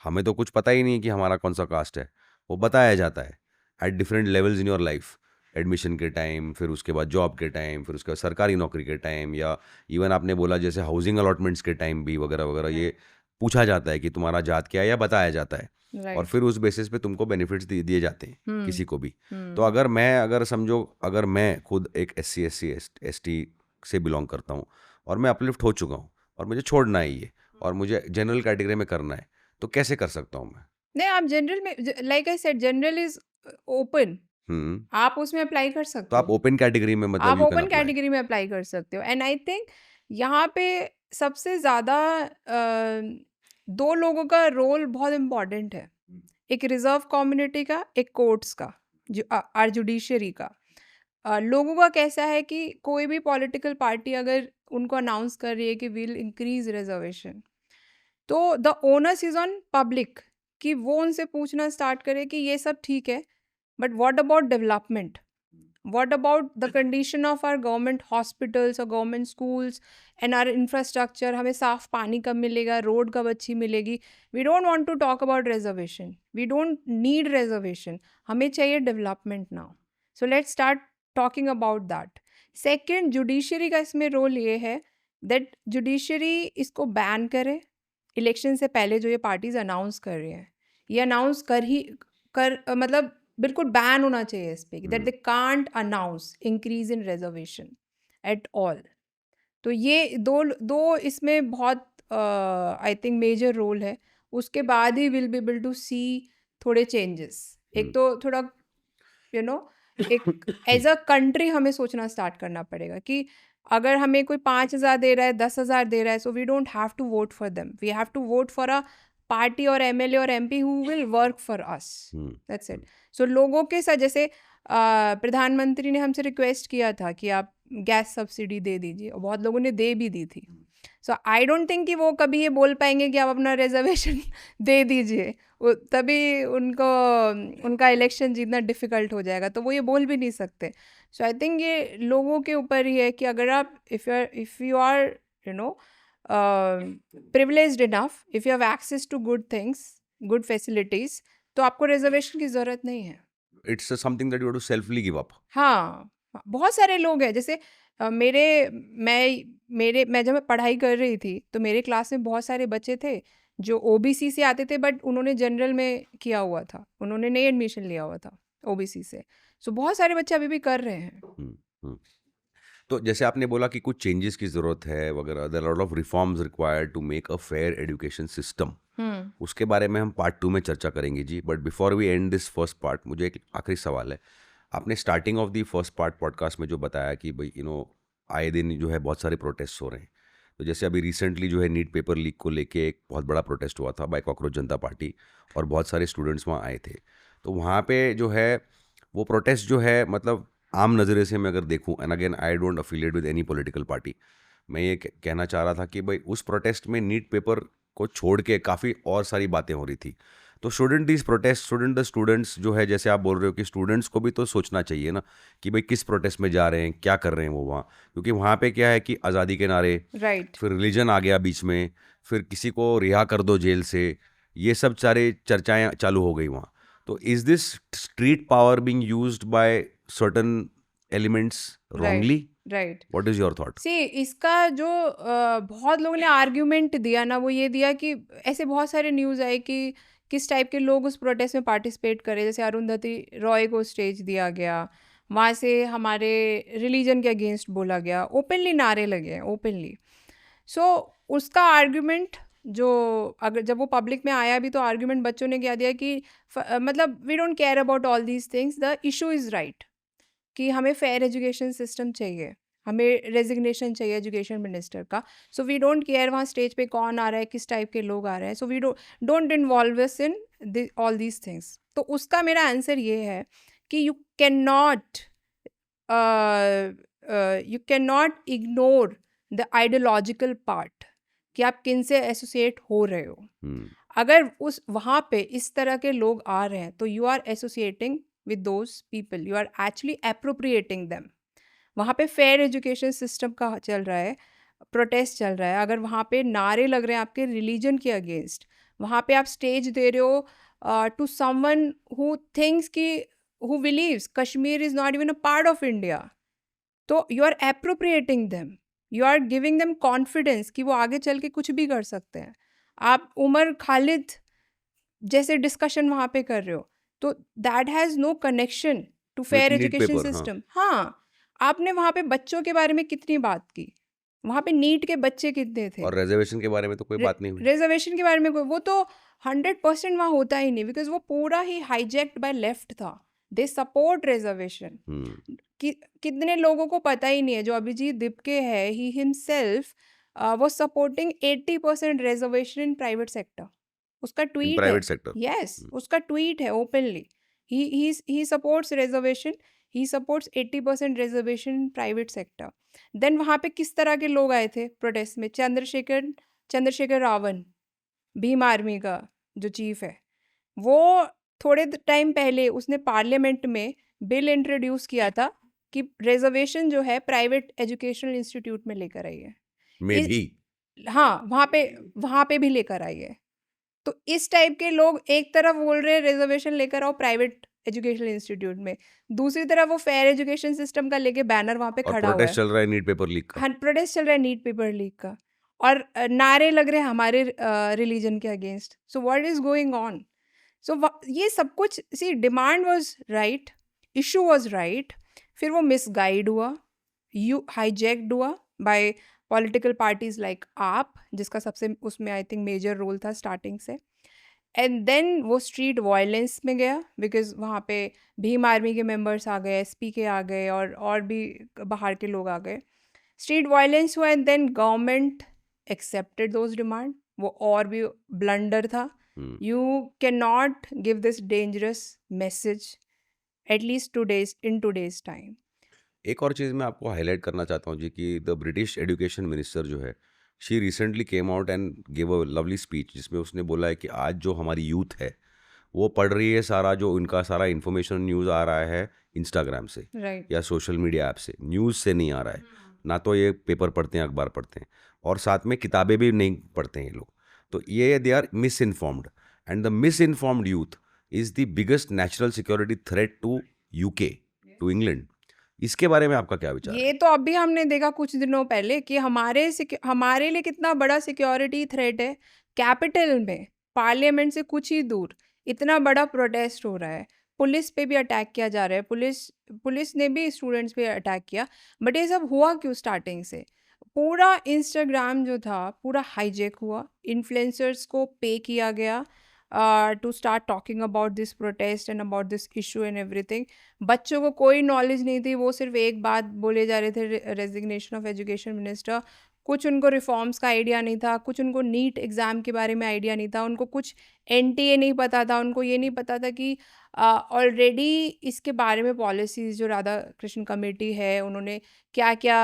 हमें तो कुछ पता ही नहीं कि हमारा कौन सा कास्ट है, वो बताया जाता है at different levels in your life, admission के टाइम, फिर उसके बाद जॉब के टाइम, फिर उसके बाद सरकारी नौकरी के टाइम, या इवन आपने बोला जैसे हाउसिंग अलॉटमेंट्स के टाइम भी वगैरह वगैरह, ये पूछा जाता है कि तुम्हारा जात क्या है या बताया जाता है, और राइट। फिर उस बेसिस पे तुमको बेनिफिट्स दिए जाते हैं किसी को भी। तो हम्म अगर समझो अगर मैं खुद एक SC/ST से बिलोंग करता हूँ और मैं अपलिफ्ट हो चुका हूँ और मुझे छोड़ना है ये और मुझे जनरल कैटेगरी में करना है, तो कैसे कर सकता हूँ मैं? नहीं, आप जनरल में, like I said, general is open, hmm आप उसमें अप्लाई कर तो सकते आप हो, ओपन कैटेगरी में मतलब आप you can open apply. Category में अप्लाई कर सकते हो। एंड आई थिंक यहाँ पे सबसे ज़्यादा दो लोगों का रोल बहुत इम्पॉर्टेंट है, एक रिजर्व कम्युनिटी का, एक कोर्ट्स का, जो आर जुडिशरी का। लोगों का कैसा है कि कोई भी पॉलिटिकल पार्टी अगर उनको अनाउंस कर रही है कि विल इंक्रीज रिजर्वेशन, तो the onus is on public कि वो उनसे पूछना स्टार्ट करे कि ये सब ठीक है, but what about development, what about the condition of our government hospitals or government schools and our infrastructure, हमें साफ पानी कब मिलेगा, रोड कब अच्छी मिलेगी। we don't want to talk about reservation, we don't need reservation, हमें चाहिए development now, so let's start talking about that। second, judiciary का इसमें रोल ये है that judiciary इसको बैन करे, इलेक्शन से पहले जो ये पार्टीज अनाउंस कर रही हैं, ये अनाउंस मतलब बिल्कुल बैन होना चाहिए इस पे, that they can't announce increase in reservation at all. तो ये दो इसमें बहुत आई थिंक मेजर रोल है, उसके बाद ही will be able to see थोड़े चेंजेस। एक तो थोड़ा यू नो एक एज अ कंट्री हमें सोचना स्टार्ट करना पड़ेगा कि अगर हमें कोई 5,000 दे रहा है, 10,000 दे रहा है, so we don't have to vote for them, we have to vote for a party और MLA और MP who will work for us, that's it. So लोगों के साथ जैसे प्रधानमंत्री ने हमसे रिक्वेस्ट किया था कि आप गैस सब्सिडी दे दीजिए, और बहुत लोगों ने दे भी दी थी। सो आई डोंट थिंक कि वो कभी ये बोल पाएंगे कि आप अपना रिजर्वेशन दे दीजिए, तभी उनका इलेक्शन जीतना डिफ़िकल्ट हो जाएगा, तो वो ये बोल भी नहीं सकते। सो आई थिंक ये लोगों के ऊपर ही है कि अगर आप if you are you know privileged enough, if you have access to good things, good facilities, तो आपको रिजर्वेशन की ज़रूरत नहीं है। It's something that you have to selfly give up. हाँ, बहुत सारे लोग हैं, जैसे मैं जब पढ़ाई कर रही थी तो मेरे क्लास में बहुत सारे बच्चे थे जो OBC से आते थे, बट उन्होंने जनरल में किया हुआ था, उन्होंने नहीं एडमिशन लिया हुआ था OBC से। सो बहुत सारे बच्चे अभी भी कर रहे हैं। हम्म। तो जैसे आपने बोला कि कुछ चेंजेस की ज़रूरत है वगैरह, there are lot of reforms required to make a fair education system, उसके बारे में हम पार्ट 2 में चर्चा करेंगे जी। But before we end this first part, मुझे एक आखिरी सवाल है। आपने starting of the first part podcast में जो बताया कि भाई आए दिन जो है बहुत सारे प्रोटेस्ट हो रहे हैं, तो जैसे अभी रिसेंटली जो है नीट पेपर लीक को लेके एक बहुत बड़ा प्रोटेस्ट हुआ था बाय कॉकरोच जनता पार्टी, और बहुत सारे स्टूडेंट्स वहाँ आए थे। तो वहाँ पे जो है वो प्रोटेस्ट जो है मतलब आम नज़रे से मैं अगर देखूं, and again I don't affiliate with any political party, मैं ये कहना चाह रहा था कि भाई उस प्रोटेस्ट में नीट पेपर को छोड़ के काफ़ी और सारी बातें हो रही थी। तो shouldn't this protest, shouldn't the students जो है, जैसे आप बोल रहे हो कि स्टूडेंट्स को भी तो सोचना चाहिए ना कि भाई किस प्रोटेस्ट में जा रहे हैं, क्या कर रहे हैं वो वहाँ, क्योंकि वहाँ पे क्या है कि आज़ादी के नारे, राइट। फिर रिलीजन आ गया बीच में, फिर किसी को रिहा कर दो जेल से, ये सब सारे चर्चाएं चालू हो गई वहाँ। तो is this street power being used by certain elements right. Wrongly? Right. What is your thought? See इसका जो बहुत लोगों ने आर्ग्यूमेंट दिया ना, वो ये दिया कि ऐसे बहुत सारे न्यूज़ आए कि किस टाइप के लोग उस प्रोटेस्ट में पार्टिसिपेट करें। जैसे अरुंधति रॉय को स्टेज दिया गया, वहाँ से हमारे रिलीजन के अगेंस्ट बोला गया, ओपनली नारे लगे हैं, ओपनली। सो उसका आर्ग्यूमेंट जो अगर जब वो पब्लिक में आया भी, तो आर्ग्यूमेंट बच्चों ने क्या दिया कि मतलब we don't care about all these things, the issue is right कि हमें फेयर एजुकेशन सिस्टम चाहिए, हमें रेजिग्नेशन चाहिए एजुकेशन मिनिस्टर का। सो वी डोंट केयर वहाँ स्टेज पे कौन आ रहा है, किस टाइप के लोग आ रहे हैं। So we don't involve us in all these things. तो उसका मेरा आंसर ये है कि you can not ignore the ideological part कि आप किन से एसोसिएट हो रहे हो। अगर उस वहाँ पे इस तरह के लोग आ रहे हैं, तो you are associating with those people, you are actually appropriating them. वहाँ पे फेयर एजुकेशन सिस्टम का चल रहा है, प्रोटेस्ट चल रहा है। अगर वहाँ पे नारे लग रहे हैं आपके रिलीजन के अगेंस्ट, वहाँ पे आप स्टेज दे रहे हो टू समवन हु थिंक्स कि who believes Kashmir is not even a part of India, तो you are appropriating them, you are giving them confidence कि वो आगे चल के कुछ भी कर सकते हैं। आप उमर खालिद जैसे डिस्कशन वहाँ पे कर रहे हो, तो that has no connection to fair NEET education paper, हाँ। सिस्टम। हाँ, आपने वहाँ पे बच्चों के बारे में कितनी बात की, वहाँ पे नीट के बच्चे कितने थे, और रिजर्वेशन के बारे में तो कोई बात नहीं हुई। रिजर्वेशन के बारे में वो तो 100% वहाँ होता ही नहीं, बिकॉज वो पूरा ही हाईजैक्ड बाय लेफ्ट था। They support reservation. कितने लोगों को पता ही नहीं है, जो अभिजीत दिपके है, ही हिमसेल्फ वो supporting 80% reservation in private sector. उसका ट्वीट है, प्राइवेट सेक्टर। यस, उसका ट्वीट है openly, he supports reservation, he supports 80% reservation in private sector. Then वहाँ पे किस तरह के लोग आए थे प्रोटेस्ट में? चंद्रशेखर रावण, भीम आर्मी का जो चीफ है, वो थोड़े टाइम पहले उसने पार्लियामेंट में बिल इंट्रोड्यूस किया था कि रिजर्वेशन जो है प्राइवेट एजुकेशनल इंस्टीट्यूट में लेकर आई है। में भी हाँ, वहाँ पे भी लेकर आई है। तो इस टाइप के लोग एक तरफ बोल रहे हैं रिजर्वेशन लेकर आओ प्राइवेट एजुकेशनल इंस्टीट्यूट में, दूसरी तरफ वो फेयर एजुकेशन सिस्टम का लेके बैनर वहाँ पे और खड़ा हुआ प्रोटेस्ट है। चल रहा है नीट पेपर लीक का। हाँ, प्रोटेस्ट चल रहा है नीट पेपर लीक का, और नारे लग रहे हैं हमारे रिलीजन के against. So what is going on? So ये सब कुछ, see demand was right, issue was right, फिर वो मिसगाइड हुआ, यू हाईजैक्ड हुआ बाय पॉलिटिकल पार्टीज लाइक आप, जिसका सबसे उसमें आई थिंक मेजर रोल था स्टार्टिंग से। एंड देन वो स्ट्रीट वायलेंस में गया, बिकॉज वहाँ पे भीम आर्मी के मेंबर्स आ गए, एसपी के आ गए, और भी बाहर के लोग आ गए। स्ट्रीट वायलेंस हुआ, and then government accepted those demand. वो और भी ब्लंडर था। You can not give this dangerous message at least in today's time. एक और चीज़ मैं आपको हाईलाइट करना चाहता हूँ जी कि द ब्रिटिश एजुकेशन मिनिस्टर जो है, she recently came out and give a lovely speech, जिसमें उसने बोला है कि आज जो हमारी यूथ है वो पढ़ रही है सारा, जो उनका सारा इन्फॉर्मेशन न्यूज़ आ रहा है इंस्टाग्राम से राइट। या सोशल मीडिया ऐप से, न्यूज़ से नहीं आ रहा है। ना तो ये पेपर पढ़ते हैं, अखबार पढ़ते हैं, और साथ में किताबें भी नहीं पढ़ते हैं ये लोग। तो ये they are misinformed, and the misinformed youth is the biggest national security threat to UK, to England. इसके बारे में आपका क्या विचार है? ये तो अभी हमने देखा कुछ दिनों पहले कि हमारे लिए कितना बड़ा सिक्योरिटी थ्रेट है। कैपिटल में, पार्लियामेंट से कुछ ही दूर इतना बड़ा प्रोटेस्ट हो रहा है, पुलिस पे भी अटैक किया जा रहा है, पुलिस ने भी स्टूडेंट्स पे अटैक किया। बट ये सब हुआ क्यों? स्टार्टिंग से पूरा इंस्टाग्राम जो था पूरा हाईजैक हुआ, इन्फ्लुएंसर्स को पे किया गया to start talking about this protest and about this issue and everything. बच्चों को कोई नॉलेज नहीं थी, वो सिर्फ एक बात बोले जा रहे थे, रेजिग्नेशन ऑफ एजुकेशन मिनिस्टर। कुछ उनको रिफॉर्म्स का आइडिया नहीं था, कुछ उनको नीट एग्ज़ाम के बारे में आइडिया नहीं था, उनको कुछ एनटीए नहीं पता था, उनको ये नहीं पता था कि ऑलरेडी इसके बारे में पॉलिसीज़ जो राधा कृष्ण कमेटी है उन्होंने क्या क्या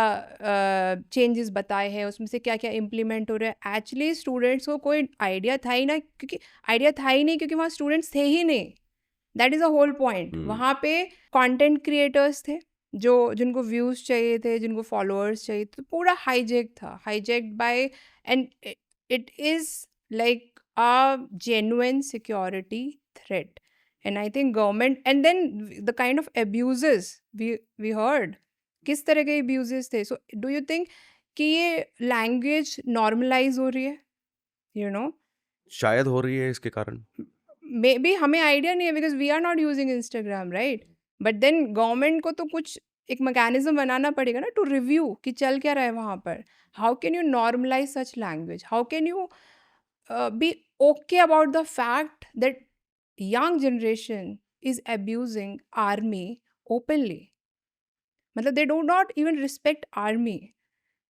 चेंजेस बताए हैं, उसमें से क्या क्या इम्प्लीमेंट हो रहा है। एक्चुअली स्टूडेंट्स को कोई आइडिया था ही ना, क्योंकि वहाँ स्टूडेंट्स थे ही नहीं। That is a whole point. वहाँ पे कंटेंट क्रिएटर्स थे जिनको व्यूज़ चाहिए थे, जिनको फॉलोअर्स चाहिए, तो पूरा हाईजैक था, hijacked by, and it is like a genuine security threat. And I think government, and then the kind of abuses we heard किस तरह के अब्यूजेस थे. सो डू यू थिंक कि ये लैंग्वेज नॉर्मलाइज हो रही है, यू नो? शायद हो रही है इसके कारण। मे बी हमें आइडिया नहीं है because we are not using Instagram, right? But then government को तो कुछ एक मैकेनिज्म बनाना पड़ेगा ना टू रिव्यू कि चल क्या रहा है वहाँ पर. How can you normalise such language? How can you be okay about the fact that young generation is abusing army openly? मतलब they do not even respect army.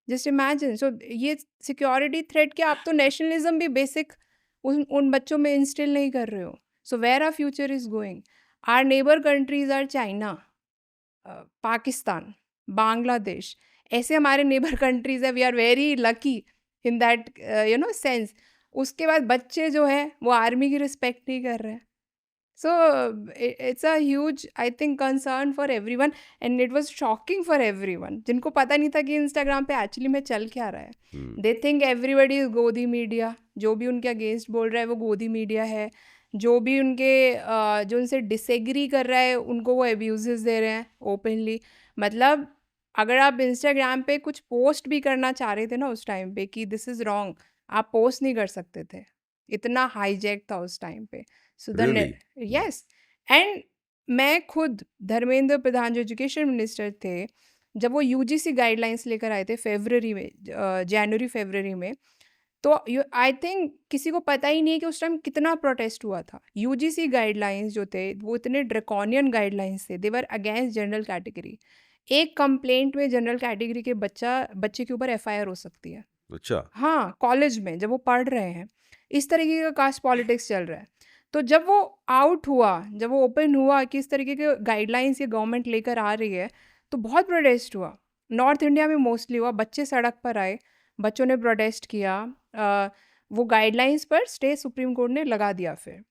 Just imagine. So ये security threat क्या, आप तो nationalism भी basic उन बच्चों में instill नहीं कर रहे हो. So where our future is going? Our neighbor countries are China, Pakistan, Bangladesh. ऐसे हमारे neighbor countries है. We are very lucky in that sense. उसके बाद बच्चे जो है वो आर्मी की रिस्पेक्ट नहीं कर रहे हैं. So it's a huge I think concern for everyone and it was shocking for everyone जिनको पता नहीं था कि इंस्टाग्राम पे एक्चुअली में चल क्या रहा है. दे थिंक एवरीबडी इज गोदी मीडिया. जो भी उनके अगेंस्ट बोल रहा है वो गोदी मीडिया है. जो भी उनके जो उनसे डिसएग्री कर रहा है उनको वो अब्यूजेस दे रहे हैं ओपनली. मतलब अगर आप इंस्टाग्राम पे कुछ पोस्ट भी करना चाह रहे थे ना उस टाइम पे कि दिस इज़ रॉन्ग, आप पोस्ट नहीं कर सकते थे. इतना हाईजैक था उस टाइम पे. सो Really? यस. एंड मैं खुद धर्मेंद्र प्रधान जो एजुकेशन मिनिस्टर थे, जब वो यूजीसी गाइडलाइंस लेकर आए थे फरवरी में, जनवरी फरवरी में, तो आई थिंक किसी को पता ही नहीं है कि उस टाइम कितना प्रोटेस्ट हुआ था. यूजीसी गाइडलाइंस जो थे वो इतने ड्रैकोनियन गाइडलाइंस थे. दे वर अगेंस्ट जनरल कैटेगरी. एक कंप्लेंट में जनरल कैटेगरी के बच्चे के ऊपर एफआईआर हो सकती है. अच्छा. हाँ, कॉलेज में जब वो पढ़ रहे हैं. इस तरीके का कास्ट पॉलिटिक्स चल रहा है. तो जब वो आउट हुआ, जब वो ओपन हुआ कि इस तरीके के गाइडलाइंस ये गवर्नमेंट लेकर आ रही है, तो बहुत प्रोटेस्ट हुआ. नॉर्थ इंडिया में मोस्टली हुआ. बच्चे सड़क पर आए, बच्चों ने प्रोटेस्ट किया. वो गाइडलाइंस पर स्टे सुप्रीम कोर्ट ने लगा दिया फिर.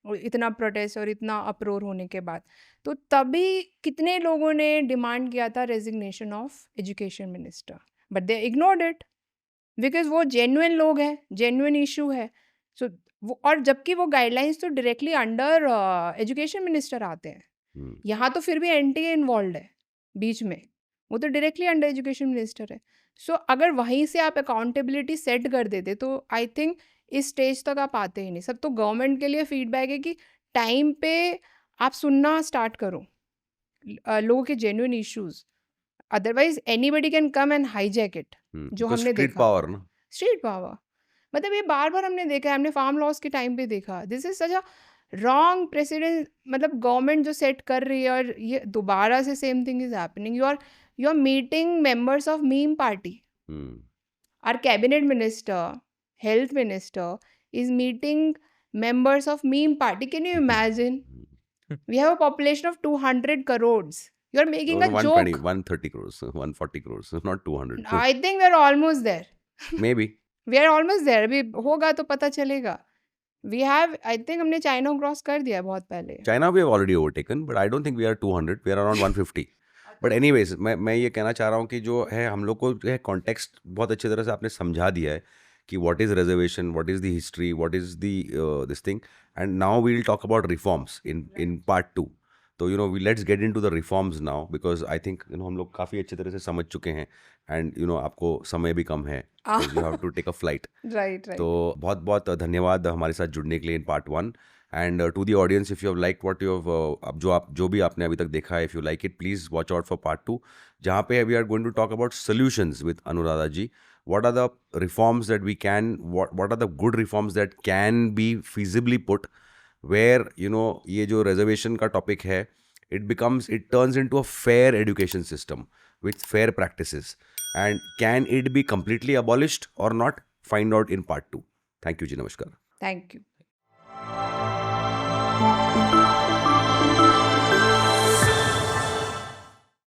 और इतना प्रोटेस्ट और इतना अप्रोर होने के बाद तो तभी कितने लोगों ने डिमांड किया था resignation of education minister. But they ignored it because वो जेन्युइन लोग हैं, जेन्युइन इशू है. सो वो, और जबकि वो गाइडलाइंस तो डायरेक्टली अंडर एजुकेशन मिनिस्टर आते हैं. यहाँ तो फिर भी एनटीए इन्वॉल्व है बीच में. वो तो डायरेक्टली अंडर एजुकेशन मिनिस्टर है. सो अगर वहीं से आप अकाउंटेबिलिटी सेट कर देते तो आई थिंक इस स्टेज तक आप आते ही नहीं. सब तो गवर्नमेंट के लिए फीडबैक है कि टाइम पे आप सुनना स्टार्ट करो लोगों के genuine issues. Otherwise anybody can come and hijack it. जो हमने स्ट्रीट देखा पावर ना. स्ट्रीट पावर, मतलब ये बार बार हमने देखा है. हमने फार्म लॉस के टाइम पे देखा. This is such a wrong president. मतलब गवर्नमेंट जो सेट कर रही है और ये दोबारा से same thing is happening. You are meeting members of MIM party. Our cabinet minister, health minister is meeting members of meme party. Can you imagine? We have a population of 200 crores. You are making a 120, joke. 130 crores, 140 crores, not 200. I think we are almost there. Maybe. We are almost there. अभी होगा तो पता चलेगा. We have, I think हमने China cross कर दिया बहुत पहले. China we have already overtaken, but I don't think we are 200. We are around 150. But anyways मैं ये कहना चाह रहा हूँ कि जो है हम लोग को जो है कॉन्टेक्स्ट बहुत अच्छी तरह से आपने समझा दिया है कि what is reservation, what is the history, what is the this thing. And now we will talk about reforms in part 2. तो we let's get into the reforms now because I think हम लोग काफ़ी अच्छी तरह से समझ चुके हैं. एंड आपको समय भी कम है, you have to take a flight. Right. तो बहुत बहुत धन्यवाद हमारे साथ जुड़ने के लिए in part 1. And to the audience, if you have like what you have जो भी आपने अभी तक देखा है, if you like it, please watch out for part 2, जहाँ पे we are going to talk about solutions with Anuradha ji. What are the reforms that we can, what are the good reforms that can be feasibly put where ये जो reservation का topic है, it turns into a fair education system with fair practices, and can it be completely abolished or not? Find out in part 2. Thank you जी, नमस्कार. Thank you.